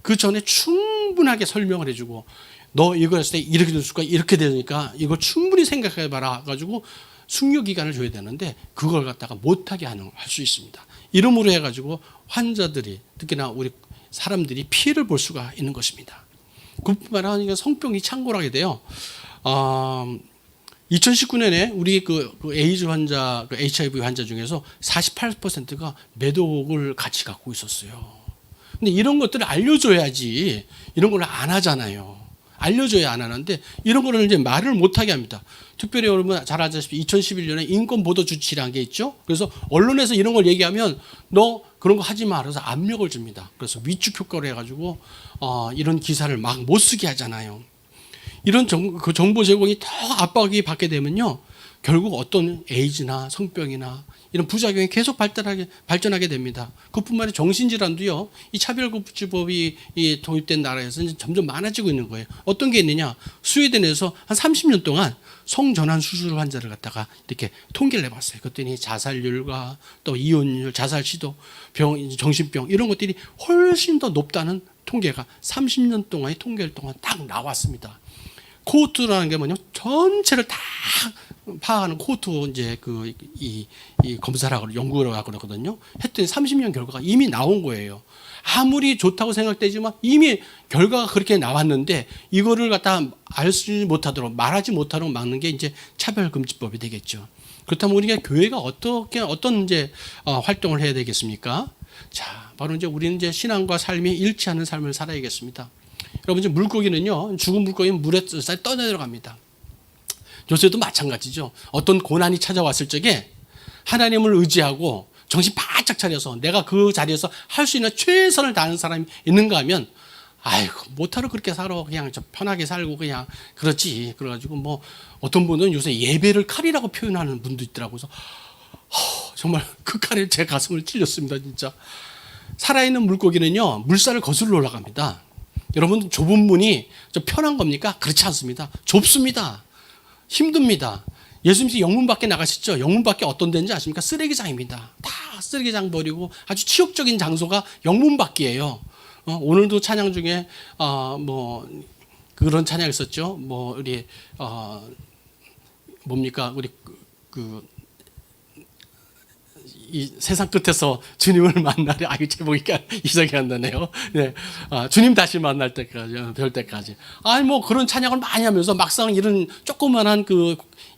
그 전에 충분하게 설명을 해주고 너 이거 했을 때 이렇게 될 수가 이렇게 되니까 이걸 충분히 생각해봐라 가지고 숙려 기간을 줘야 되는데 그걸 갖다가 못하게 할 수 있습니다. 이름으로 해가지고 환자들이 특히나 우리 사람들이 피해를 볼 수가 있는 것입니다. 그뿐만 아니라 성병이 창궐하게 돼요. 2019년에 우리 그 에이즈 환자, 그 HIV 환자 중에서 48%가 매독을 같이 갖고 있었어요. 근데 이런 것들을 알려줘야지 이런 걸 안 하잖아요. 알려줘야 안 하는데 이런 거를 이제 말을 못하게 합니다. 특별히 여러분 잘 아시다시피 2011년에 인권보도주치라는 게 있죠. 그래서 언론에서 이런 걸 얘기하면 너 그런 거 하지 마. 그래서 압력을 줍니다. 그래서 위축 효과를 해가지고 이런 기사를 막 못 쓰게 하잖아요. 이런 그 정보 제공이 더 압박이 받게 되면요. 결국 어떤 에이즈나 성병이나 이런 부작용이 계속 발전하게 됩니다. 그뿐만 아니라 정신질환도요. 이 차별금지법이 도입된 나라에서 이제 점점 많아지고 있는 거예요. 어떤 게 있느냐. 스웨덴에서 한 30년 동안 성전환 수술 환자를 갖다가 이렇게 통계를 해봤어요. 그랬더니 자살률과 또 이혼율, 자살 시도, 정신병 이런 것들이 훨씬 더 높다는 통계가 30년 동안의 통계를 동안 딱 나왔습니다. 코호트라는 게 뭐냐? 전체를 다 파악하는 코호트 이제 이 검사라고 연구를 하고 그러거든요. 했더니 30년 결과가 이미 나온 거예요. 아무리 좋다고 생각되지만 이미 결과가 그렇게 나왔는데 이거를 갖다 알지 못하도록 말하지 못하도록 막는 게 이제 차별금지법이 되겠죠. 그렇다면 우리가 교회가 어떤 이제 활동을 해야 되겠습니까? 자, 바로 이제 우리는 이제 신앙과 삶이 일치하는 삶을 살아야겠습니다. 여러분 이제 물고기는요, 죽은 물고기는 물에 떠내려갑니다. 요새도 마찬가지죠. 어떤 고난이 찾아왔을 적에 하나님을 의지하고 정신 바짝 차려서 내가 그 자리에서 할 수 있는 최선을 다하는 사람이 있는가 하면 아이고 못하러 그렇게 살아 그냥 좀 편하게 살고 그냥 그렇지. 그래가지고 뭐 어떤 분은 요새 예배를 칼이라고 표현하는 분도 있더라고요. 그래서 정말 그 칼에 제 가슴을 찔렸습니다. 진짜 살아있는 물고기는요 물살을 거슬러 올라갑니다. 여러분 좁은 문이 좀 편한 겁니까? 그렇지 않습니다. 좁습니다. 힘듭니다. 예수님이 영문 밖에 나가셨죠? 영문 밖에 어떤 데인지 아십니까? 쓰레기장입니다. 다 쓰레기장 버리고 아주 치욕적인 장소가 영문 밖이에요. 오늘도 찬양 중에 뭐 그런 찬양 있었죠. 뭐 우리 뭡니까 우리 이 세상 끝에서 주님을 만나려 아유 제목이 이상이 안 나네요. 네, 주님 다시 만날 때까지 별 때까지. 아니 뭐 그런 찬양을 많이 하면서 막상 이런 조그만한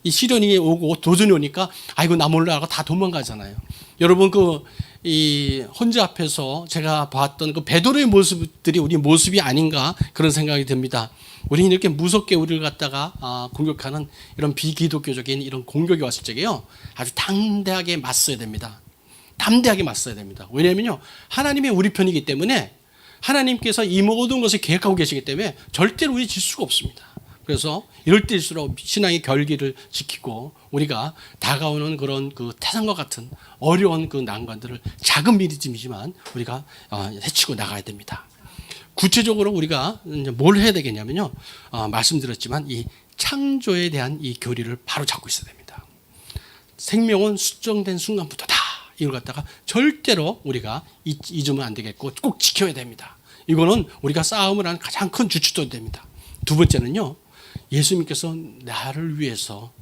이 시련이 오고 도전이 오니까 아이고 나 몰라라고 다 도망가잖아요. 여러분 이 혼자 앞에서 제가 봤던 그 베드로의 모습들이 우리 모습이 아닌가 그런 생각이 듭니다. 우리는 이렇게 무섭게 우리를 갖다가 공격하는 이런 비기독교적인 이런 공격이 왔을 적에요 아주 담대하게 맞서야 됩니다. 담대하게 맞서야 됩니다. 왜냐하면요 하나님이 우리 편이기 때문에 하나님께서 이 모든 것을 계획하고 계시기 때문에 절대로 우리 질 수가 없습니다. 그래서 이럴 때일수록 신앙의 결기를 지키고 우리가 다가오는 그런 태산과 같은 어려운 난관들을 작은 믿음이지만 우리가 헤치고 나가야 됩니다. 구체적으로 우리가 이제 뭘 해야 되겠냐면요. 말씀드렸지만 이 창조에 대한 이 교리를 바로 잡고 있어야 됩니다. 생명은 수정된 순간부터다. 이걸 갖다가 절대로 우리가 잊으면 안 되겠고 꼭 지켜야 됩니다. 이거는 우리가 싸움을 하는 가장 큰 주축도 됩니다. 두 번째는요. 예수님께서 나를 위해서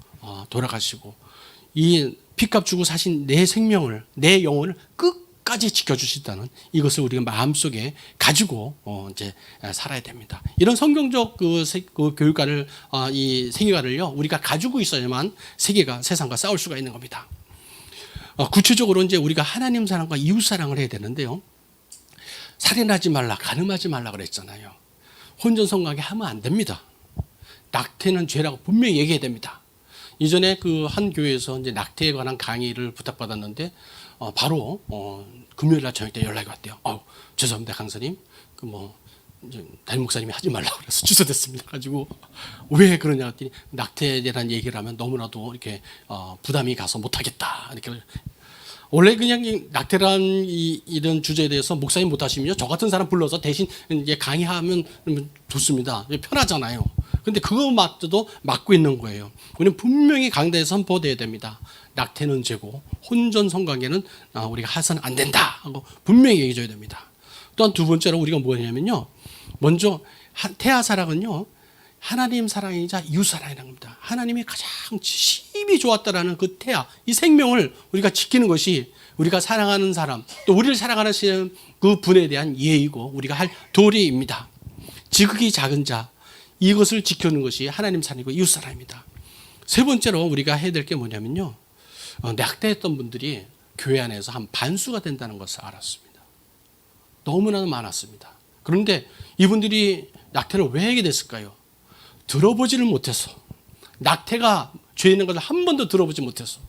돌아가시고 이 피값 주고 사신 내 생명을 내 영혼을 끝까지 지켜주시다는 이것을 우리가 마음속에 가지고 이제 살아야 됩니다. 이런 성경적 그 교육관을 이 세계관을요 우리가 가지고 있어야만 세상과 싸울 수가 있는 겁니다. 구체적으로 이제 우리가 하나님 사랑과 이웃 사랑을 해야 되는데요. 살인하지 말라, 간음하지 말라 그랬잖아요. 혼전성관계 하면 안 됩니다. 낙태는 죄라고 분명히 얘기해야 됩니다. 이전에 한 교회에서 이제 낙태에 관한 강의를 부탁받았는데 바로 금요일 날 저녁 때 연락이 왔대요. 죄송합니다 강사님. 이제 담임 목사님이 하지 말라고 그래서 취소됐습니다. 가지고 왜 그러냐 했더니 낙태에 대한 얘기를 하면 너무나도 이렇게 부담이 가서 못하겠다. 이렇게 원래 그냥 낙태란 이런 주제에 대해서 목사님 못하시면요 저 같은 사람 불러서 대신 이제 강의하면 좋습니다. 편하잖아요. 근데 그것마저도 막고 있는 거예요. 우리는 분명히 강대에 선포돼야 됩니다. 낙태는 죄고 혼전 성관계는 우리가 해서는 안 된다 하고 분명히 얘기해줘야 됩니다. 또한 두 번째로 우리가 뭐냐면요. 먼저 태아 사랑은요. 하나님 사랑이자 이웃 사랑이라는 겁니다. 하나님이 가장 심히 좋았다라는 그 태아, 이 생명을 우리가 지키는 것이 우리가 사랑하는 사람, 또 우리를 사랑하는 그 분에 대한 예의고 우리가 할 도리입니다. 지극히 작은 자, 이것을 지키는 것이 하나님 사랑이고 이웃 사랑입니다. 세 번째로 우리가 해야 될 게 뭐냐면요. 낙태했던 분들이 교회 안에서 한 반수가 된다는 것을 알았습니다. 너무나 많았습니다. 그런데 이분들이 낙태를 왜 하게 됐을까요? 들어보지를 못해서 낙태가 죄 있는 것을 한 번도 들어보지 못해서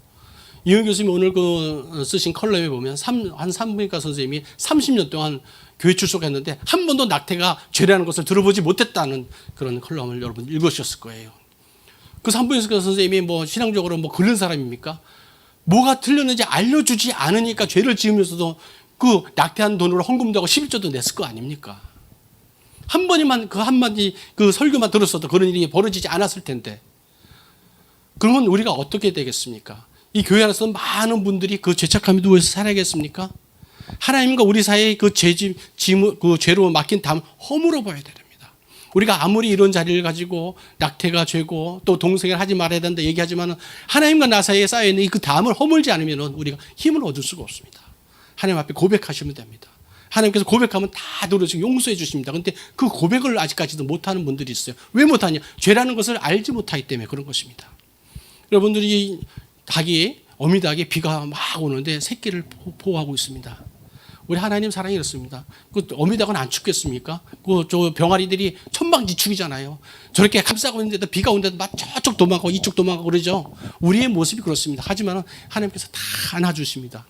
이현 교수님이 오늘 쓰신 컬럼에 보면 한 산부인과 선생님이 30년 동안 교회 출석했는데 한 번도 낙태가 죄라는 것을 들어보지 못했다는 그런 컬럼을 여러분 읽으셨을 거예요. 그 산부인과 선생님이 신앙적으로 그런 사람입니까? 뭐가 틀렸는지 알려주지 않으니까 죄를 지으면서도 그 낙태한 돈으로 헌금도 하고 11조도 냈을 거 아닙니까? 한 번이만 그 한마디 그 설교만 들었어도 그런 일이 벌어지지 않았을 텐데 그러면 우리가 어떻게 되겠습니까? 이 교회 안에서 많은 분들이 그 죄책감에 누워서 살아야겠습니까? 하나님과 우리 사이의 그 죄로 맡긴 담을 허물어 봐야 됩니다. 우리가 아무리 이런 자리를 가지고 낙태가 죄고 또 동생을 하지 말아야 된다 얘기하지만 하나님과 나 사이에 쌓여있는 그 담을 허물지 않으면 우리가 힘을 얻을 수가 없습니다. 하나님 앞에 고백하시면 됩니다. 하나님께서 고백하면 다 들어주시고 용서해 주십니다. 그런데 그 고백을 아직까지도 못하는 분들이 있어요. 왜 못하냐? 죄라는 것을 알지 못하기 때문에 그런 것입니다. 여러분들이 어미닭이 비가 막 오는데 새끼를 보호하고 있습니다. 우리 하나님 사랑이 이렇습니다. 그 어미닭은 안 춥겠습니까? 그 저 병아리들이 천방지축이잖아요. 저렇게 감싸고 있는데도 비가 오는데도 막 저쪽 도망가고 이쪽 도망가고 그러죠. 우리의 모습이 그렇습니다. 하지만 하나님께서 다 안아주십니다.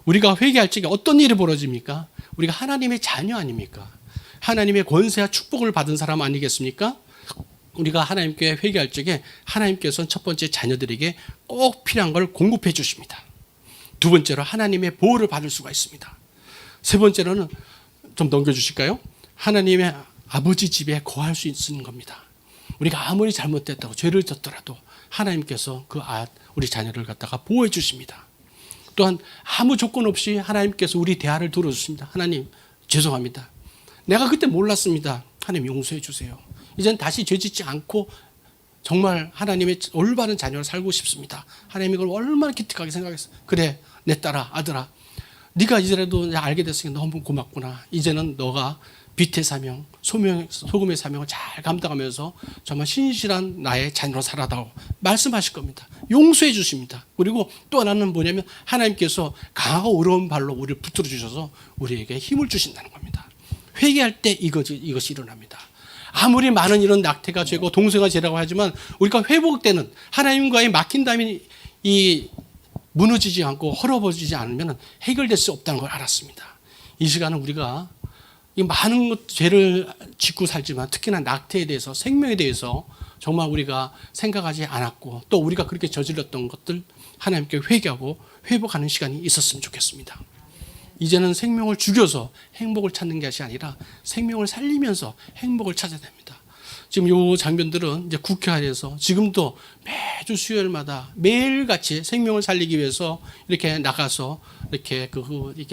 우리가 회개할 적에 어떤 일이 벌어집니까? 우리가 하나님의 자녀 아닙니까? 하나님의 권세와 축복을 받은 사람 아니겠습니까? 우리가 하나님께 회개할 적에 하나님께서는 첫 번째 자녀들에게 꼭 필요한 걸 공급해 주십니다. 두 번째로 하나님의 보호를 받을 수가 있습니다. 세 번째로는 좀 넘겨주실까요? 하나님의 아버지 집에 거할 수 있는 겁니다. 우리가 아무리 잘못됐다고 죄를 졌더라도 하나님께서 우리 자녀를 갖다가 보호해 주십니다. 또한 아무 조건 없이 하나님께서 우리 대화를 들어주십니다. 하나님 죄송합니다. 내가 그때 몰랐습니다. 하나님 용서해 주세요. 이젠 다시 죄짓지 않고 정말 하나님의 올바른 자녀를 살고 싶습니다. 하나님 이걸 얼마나 기특하게 생각했어요. 그래 내 딸아 아들아 네가 이제라도 알게 됐으니 너무 고맙구나. 이제는 너가 빛의 사명 소금의 사명을 잘 감당하면서 정말 신실한 나의 자녀로 살아다오 말씀하실 겁니다. 용서해 주십니다. 그리고 또 하나는 뭐냐면 하나님께서 강하고 어려운 발로 우리를 붙들어 주셔서 우리에게 힘을 주신다는 겁니다. 회개할 때 이것이 일어납니다. 아무리 많은 이런 낙태가 죄고 동서가 죄라고 하지만 우리가 회복되는 하나님과의 막힌 담이 무너지지 않고 헐어버지지 않으면 해결될 수 없다는 걸 알았습니다. 이 시간은 우리가 이 많은 죄를 짓고 살지만 특히나 낙태에 대해서 생명에 대해서 정말 우리가 생각하지 않았고 또 우리가 그렇게 저질렀던 것들 하나님께 회개하고 회복하는 시간이 있었으면 좋겠습니다. 이제는 생명을 죽여서 행복을 찾는 것이 아니라 생명을 살리면서 행복을 찾아야 됩니다. 지금 이 장면들은 이제 국회에서 지금도 매주 수요일마다 매일같이 생명을 살리기 위해서 이렇게 나가서 이렇게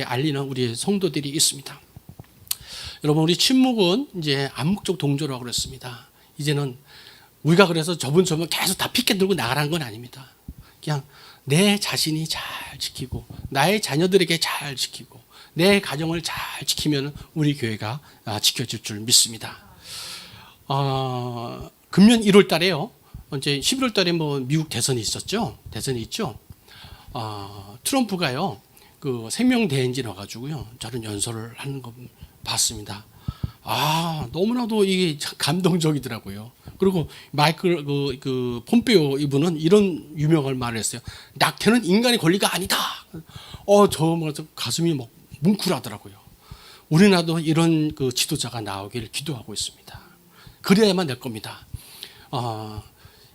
알리는 우리 성도들이 있습니다. 여러분 우리 침묵은 이제 암묵적 동조라고 그랬습니다. 이제는 우리가 그래서 저분 계속 다 피켓 들고 나가라는 건 아닙니다. 그냥 내 자신이 잘 지키고 나의 자녀들에게 잘 지키고 내 가정을 잘 지키면 우리 교회가 지켜질 줄 믿습니다. 금년 1월 달에요. 이제 11월 달에 뭐 미국 대선이 있었죠. 대선이 있죠. 트럼프가요. 그 생명대행진 와가지고요. 저런 연설을 하는 거 봤습니다. 너무나도 이게 감동적이더라고요. 그리고 마이클 그 폼페오 이분은 이런 유명한 말을 했어요. 낙태는 인간의 권리가 아니다. 저 가슴이 막 뭉클하더라고요. 우리나라도 이런 그 지도자가 나오기를 기도하고 있습니다. 그래야만 될 겁니다.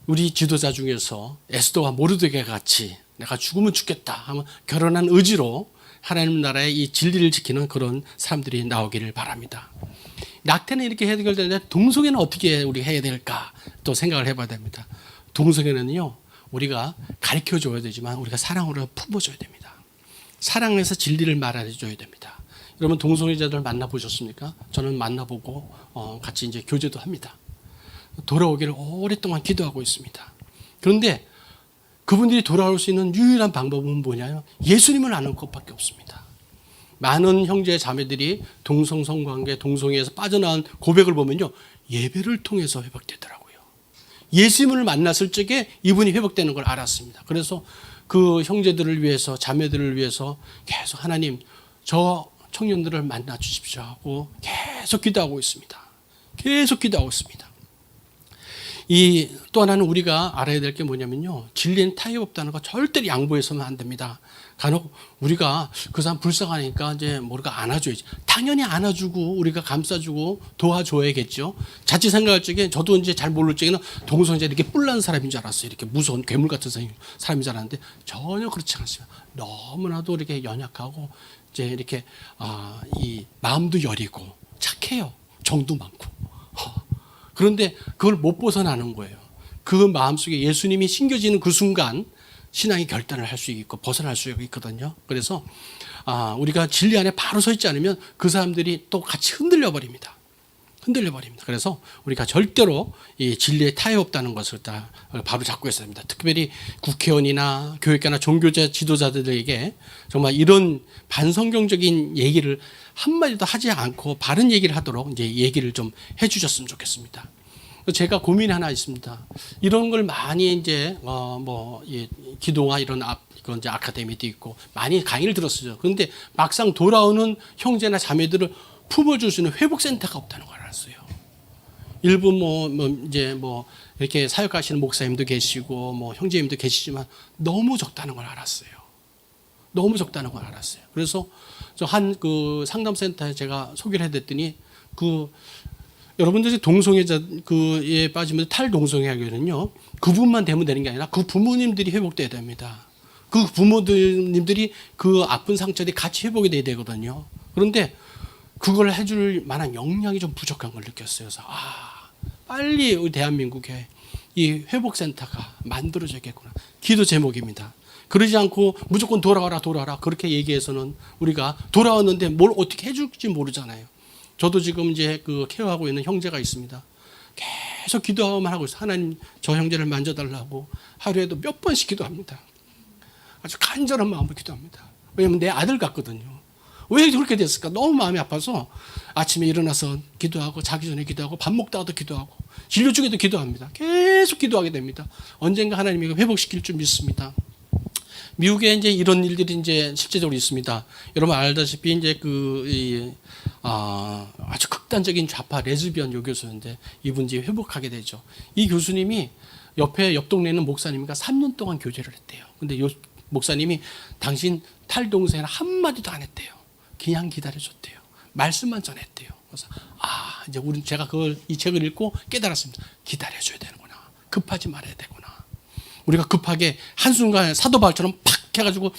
우리 지도자 중에서 에스더와 모르드게 같이 내가 죽으면 죽겠다 하면 결혼한 의지로 하나님 나라의 이 진리를 지키는 그런 사람들이 나오기를 바랍니다. 낙태는 이렇게 해결되는데 동성애는 어떻게 우리가 해야 될까 또 생각을 해봐야 됩니다. 동성애는요 우리가 가르쳐줘야 되지만 우리가 사랑으로 품어줘야 됩니다. 사랑해서 진리를 말해줘야 됩니다. 여러분 동성애자들 만나보셨습니까? 저는 만나보고 같이 이제 교제도 합니다. 돌아오기를 오랫동안 기도하고 있습니다. 그런데 그분들이 돌아올 수 있는 유일한 방법은 뭐냐요? 예수님을 아는 것밖에 없습니다. 많은 형제 자매들이 동성 성관계, 동성애에서 빠져나온 고백을 보면요. 예배를 통해서 회복되더라고요. 예수님을 만났을 적에 이분이 회복되는 걸 알았습니다. 그래서 그 형제들을 위해서 자매들을 위해서 계속 하나님 저 청년들을 만나 주십시오 하고 계속 기도하고 있습니다. 계속 기도하고 있습니다. 또 하나는 우리가 알아야 될 게 뭐냐면요. 진리는 타협 없다는 거 절대로 양보해서는 안 됩니다. 간혹 우리가 그 사람 불쌍하니까 이제 우리가 안아줘야지. 당연히 안아주고 우리가 감싸주고 도와줘야겠죠. 자칫 생각할 적에 저도 이제 잘 모를 적에는 동성애자 이렇게 뿔난 사람인 줄 알았어요. 이렇게 무서운 괴물 같은 사람인 줄 알았는데 전혀 그렇지 않습니다. 너무나도 이렇게 연약하고 이제 이렇게 이 마음도 여리고 착해요. 정도 많고. 그런데 그걸 못 벗어나는 거예요. 그 마음속에 예수님이 심겨지는 그 순간 신앙이 결단을 할 수 있고 벗어날 수 있거든요. 그래서 우리가 진리 안에 바로 서 있지 않으면 그 사람들이 또 같이 흔들려 버립니다. 그래서 우리가 절대로 이 진리에 타협 없다는 것을 다 바로 잡고 있어야 합니다. 특별히 국회의원이나 교육가나 종교자 지도자들에게 정말 이런 반성경적인 얘기를 한마디도 하지 않고 바른 얘기를 하도록 이제 얘기를 좀 해주셨으면 좋겠습니다. 제가 고민이 하나 있습니다. 이런 걸 많이 이제 기도와 이런 그런 이제 아카데미도 있고 많이 강의를 들었어요. 그런데 막상 돌아오는 형제나 자매들을 품어줄 수 있는 회복센터가 없다는 걸 알았어요. 일부 이렇게 사역하시는 목사님도 계시고 형제님도 계시지만 너무 적다는 걸 알았어요. 너무 적다는 걸 알았어요. 그래서 저 한 그 상담센터에 제가 소개를 해드렸더니 여러분들이 동성애자에 빠지면 탈동성애하게는요, 그분만 되면 되는 게 아니라 그 부모님들이 회복돼야 됩니다. 그 부모님들이 그 아픈 상처들이 같이 회복이 돼야 되거든요. 그런데 그걸 해줄 만한 역량이 좀 부족한 걸 느꼈어요. 그래서 빨리 우리 대한민국에 이 회복센터가 만들어져야겠구나. 기도 제목입니다. 그러지 않고 무조건 돌아와라 그렇게 얘기해서는 우리가 돌아왔는데 뭘 어떻게 해줄지 모르잖아요. 저도 지금 이제 그 케어하고 있는 형제가 있습니다. 계속 기도만 하고 있어요. 하나님 저 형제를 만져달라고 하루에도 몇 번씩 기도합니다. 아주 간절한 마음으로 기도합니다. 왜냐하면 내 아들 같거든요. 왜 그렇게 됐을까? 너무 마음이 아파서 아침에 일어나서 기도하고 자기 전에 기도하고 밥 먹다가도 기도하고 진료 중에도 기도합니다. 계속 기도하게 됩니다. 언젠가 하나님이 회복시킬 줄 믿습니다. 미국에 이제 이런 일들이 이제 실제적으로 있습니다. 여러분 알다시피 이제 아주 극단적인 좌파 레즈비언 교수인데 이분 이제 회복하게 되죠. 이 교수님이 옆 동네에 있는 목사님과 3년 동안 교제를 했대요. 근데 목사님이 당신 탈동생은 한마디도 안 했대요. 그냥 기다려줬대요. 말씀만 전했대요. 그래서 이제 제가 이 책을 읽고 깨달았습니다. 기다려줘야 되는구나. 급하지 말아야 되구나. 우리가 급하게 한순간에 사도 바울처럼 팍 해가지고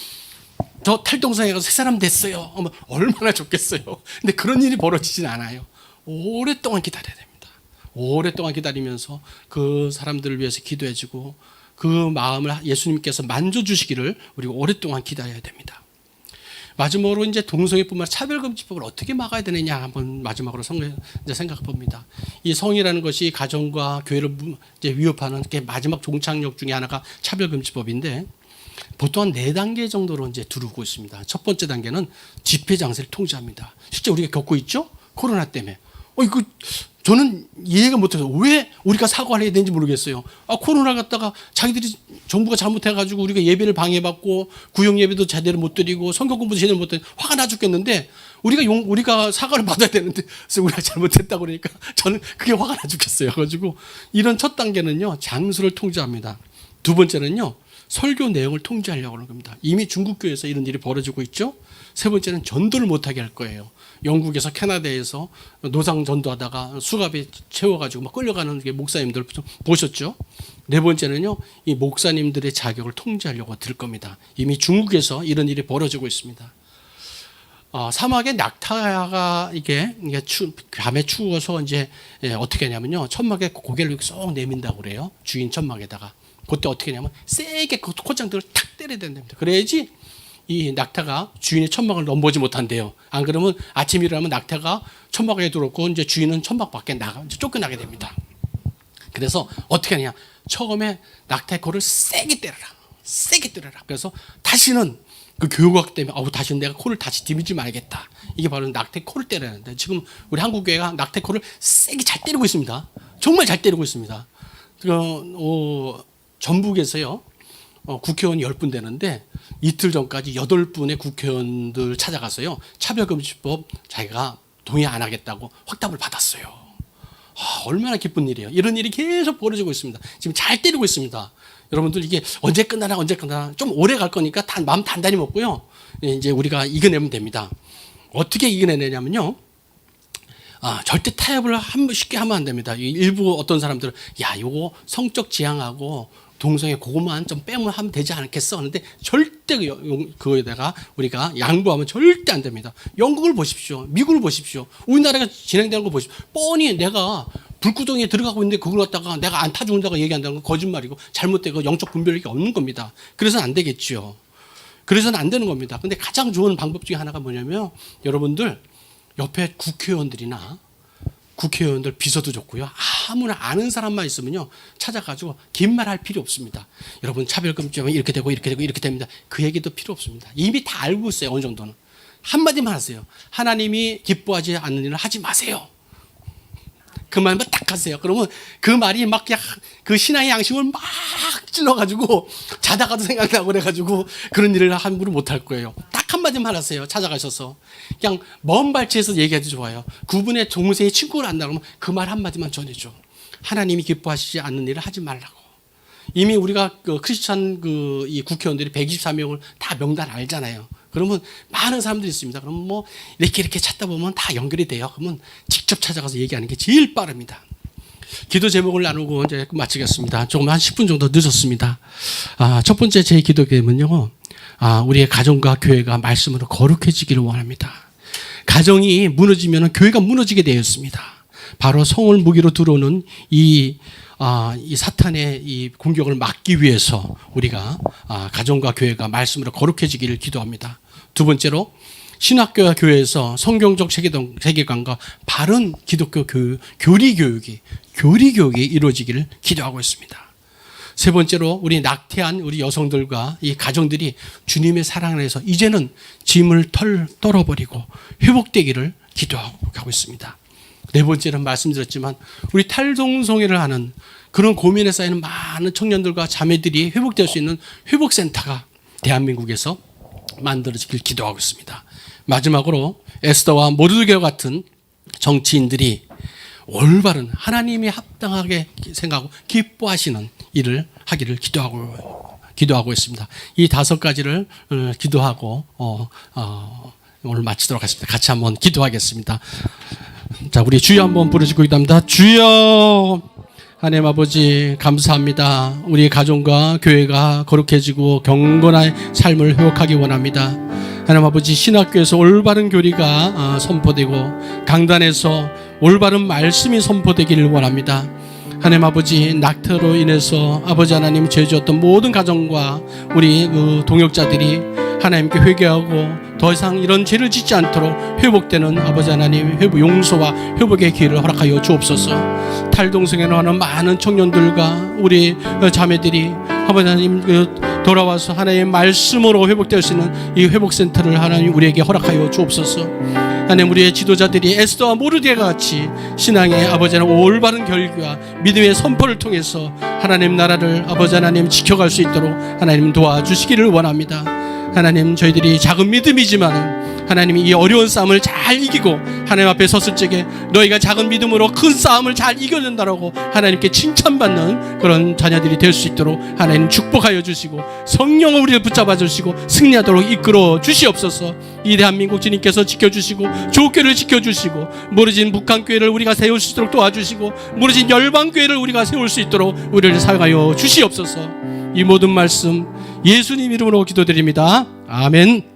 저 탈동성애가 새 사람 됐어요. 얼마나 좋겠어요. 근데 그런 일이 벌어지진 않아요. 오랫동안 기다려야 됩니다. 오랫동안 기다리면서 그 사람들을 위해서 기도해주고 그 마음을 예수님께서 만져주시기를 우리가 오랫동안 기다려야 됩니다. 마지막으로 이제 동성애뿐만 아니라 차별금지법을 어떻게 막아야 되느냐 한번 마지막으로 생각해 봅니다. 이 성이라는 것이 가정과 교회를 이제 위협하는 게 마지막 종착역 중에 하나가 차별금지법인데 보통 한 4단계 정도로 이제 두르고 있습니다. 첫 번째 단계는 집회 장세를 통제합니다. 실제 우리가 겪고 있죠? 코로나 때문에. 이거 저는 이해가 못해서 왜 우리가 사과를 해야 되는지 모르겠어요. 코로나 갔다가 자기들이 정부가 잘못해가지고 우리가 예배를 방해받고 구역 예배도 제대로 못 드리고 성경 공부도 제대로 못 드리고 화가 나 죽겠는데 우리가 사과를 받아야 되는데 그래서 우리가 잘못했다고 그러니까 저는 그게 화가 나 죽겠어요. 그래가지고 이런 첫 단계는요 장수를 통제합니다. 두 번째는요 설교 내용을 통제하려고 하는 겁니다. 이미 중국 교회에서 이런 일이 벌어지고 있죠. 세 번째는 전도를 못하게 할 거예요. 영국에서 캐나다에서 노상 전도하다가 수갑에 채워가지고 막 끌려가는 게 목사님들 보셨죠. 네 번째는요 이 목사님들의 자격을 통제하려고 들 겁니다. 이미 중국에서 이런 일이 벌어지고 있습니다. 사막에 낙타가 이게 밤에 추워서 이제 어떻게 하냐면요 천막에 고개를 쏙 내민다고 그래요. 주인 천막에다가. 그때 어떻게 하냐면 세게 그 콧장들을 탁 때려야 된답니다. 그래야지 이 낙타가 주인의 천막을 넘보지 못한대요. 안 그러면 아침 일어나면 낙타가 천막에 들어오고 이제 주인은 천막 밖에 쫓겨나게 됩니다. 그래서 어떻게 하냐? 처음에 낙타의 코를 세게 때려라. 그래서 다시는 그 교각 때문에 다시는 내가 코를 다시 디미지 말겠다. 이게 바로 낙타의 코를 때려야 하는데 지금 우리 한국 교회가 낙타의 코를 세게 잘 때리고 있습니다. 정말 잘 때리고 있습니다. 전북에서요. 국회의원 10분 되는데 이틀 전까지 8분의 국회의원들 찾아가서요. 차별금지법 자기가 동의 안 하겠다고 확답을 받았어요. 얼마나 기쁜 일이에요. 이런 일이 계속 벌어지고 있습니다. 지금 잘 때리고 있습니다. 여러분들 이게 언제 끝나나 좀 오래 갈 거니까 마음 단단히 먹고요. 이제 우리가 이겨내면 됩니다. 어떻게 이겨내냐면요. 절대 타협을 쉽게 하면 안 됩니다. 일부 어떤 사람들은 이거 성적 지향하고 동성애 그것만 좀 빼면 하면 되지 않겠어 하는데 절대 그거에다가 우리가 양보하면 절대 안 됩니다. 영국을 보십시오. 미국을 보십시오. 우리나라가 진행되는 거 보십시오. 뻔히 내가 불구덩이에 들어가고 있는데 그걸 갖다가 내가 안 타 죽는다고 얘기한다는 건 거짓말이고 잘못되고 영적 분별력이 없는 겁니다. 그래서는 안 되겠죠. 그래서는 안 되는 겁니다. 근데 가장 좋은 방법 중에 하나가 뭐냐면 여러분들 옆에 국회의원들 비서도 좋고요. 아무나 아는 사람만 있으면요. 찾아가지고 긴 말 할 필요 없습니다. 여러분 차별금지하면 이렇게 되고 이렇게 됩니다. 그 얘기도 필요 없습니다. 이미 다 알고 있어요. 어느 정도는. 한마디만 하세요. 하나님이 기뻐하지 않는 일을 하지 마세요. 그 말만 딱 하세요. 그러면 그 말이 막 그 신앙의 양심을 막 찔러가지고 자다가도 생각나고 그래가지고 그런 일을 함부로 못할 거예요. 딱 한마디만 하세요. 찾아가셔서 그냥 먼 발치에서 얘기해도 좋아요. 그분의 동생이 친구를 한다 그러면 그 말 한마디만 전해줘. 하나님이 기뻐하시지 않는 일을 하지 말라고. 이미 우리가 그 크리스찬 이 국회의원들이 124명을 다 명단 알잖아요. 그러면 많은 사람들이 있습니다. 그러면 뭐 이렇게 찾다 보면 다 연결이 돼요. 그러면 직접 찾아가서 얘기하는 게 제일 빠릅니다. 기도 제목을 나누고 이제 마치겠습니다. 조금 한 10분 정도 늦었습니다. 첫 번째 제 기도 제목은요. 우리의 가정과 교회가 말씀으로 거룩해지기를 원합니다. 가정이 무너지면 교회가 무너지게 되어 있습니다. 바로 성을 무기로 들어오는 이 사탄의 이 공격을 막기 위해서 우리가 가정과 교회가 말씀으로 거룩해지기를 기도합니다. 두 번째로 신학교와 교회에서 성경적 세계관과 바른 기독교 교리 교육이 이루어지기를 기도하고 있습니다. 세 번째로 우리 낙태한 우리 여성들과 이 가정들이 주님의 사랑 안에서 이제는 짐을 떨어버리고 회복되기를 기도하고 있습니다. 네 번째는 말씀드렸지만 우리 탈동성애를 하는 그런 고민에 쌓이는 많은 청년들과 자매들이 회복될 수 있는 회복센터가 대한민국에서 만들어지길 기도하고 있습니다. 마지막으로 에스더와 모르드게와 같은 정치인들이 올바른 하나님이 합당하게 생각하고 기뻐하시는 일을 하기를 기도하고 있습니다. 이 5가지를 기도하고 오늘 마치도록 하겠습니다. 같이 한번 기도하겠습니다. 자, 우리 주여 한번 부르시고 기도합니다. 주여, 하나님 아버지 감사합니다. 우리 가정과 교회가 거룩해지고 경건한 삶을 회복하기 원합니다. 하나님 아버지 신학교에서 올바른 교리가 선포되고 강단에서 올바른 말씀이 선포되기를 원합니다. 하나님 아버지 낙태로 인해서 아버지 하나님 죄 지었던 모든 가정과 우리 동역자들이 하나님께 회개하고 더 이상 이런 죄를 짓지 않도록 회복되는 아버지 하나님 용서와 회복의 기회를 허락하여 주옵소서. 탈동성애로 하는 많은 청년들과 우리 자매들이 아버지 하나님 돌아와서 하나님의 말씀으로 회복될 수 있는 이 회복센터를 하나님 우리에게 허락하여 주옵소서. 하나님 우리의 지도자들이 에스더와 모르드게와 같이 신앙의 아버지 하나님 올바른 결기와 믿음의 선포를 통해서 하나님 나라를 아버지 하나님 지켜갈 수 있도록 하나님 도와주시기를 원합니다. 하나님 저희들이 작은 믿음이지만 하나님이 이 어려운 싸움을 잘 이기고 하나님 앞에 섰을 적에 너희가 작은 믿음으로 큰 싸움을 잘 이겨낸다라고 하나님께 칭찬받는 그런 자녀들이 될 수 있도록 하나님 축복하여 주시고 성령을 우리를 붙잡아 주시고 승리하도록 이끌어 주시옵소서. 이 대한민국 주님께서 지켜주시고 조교를 지켜주시고 무너진 북한교회를 우리가 세울 수 있도록 도와주시고 무너진 열방교회를 우리가 세울 수 있도록 우리를 사용하여 주시옵소서. 이 모든 말씀 예수님 이름으로 기도드립니다. 아멘.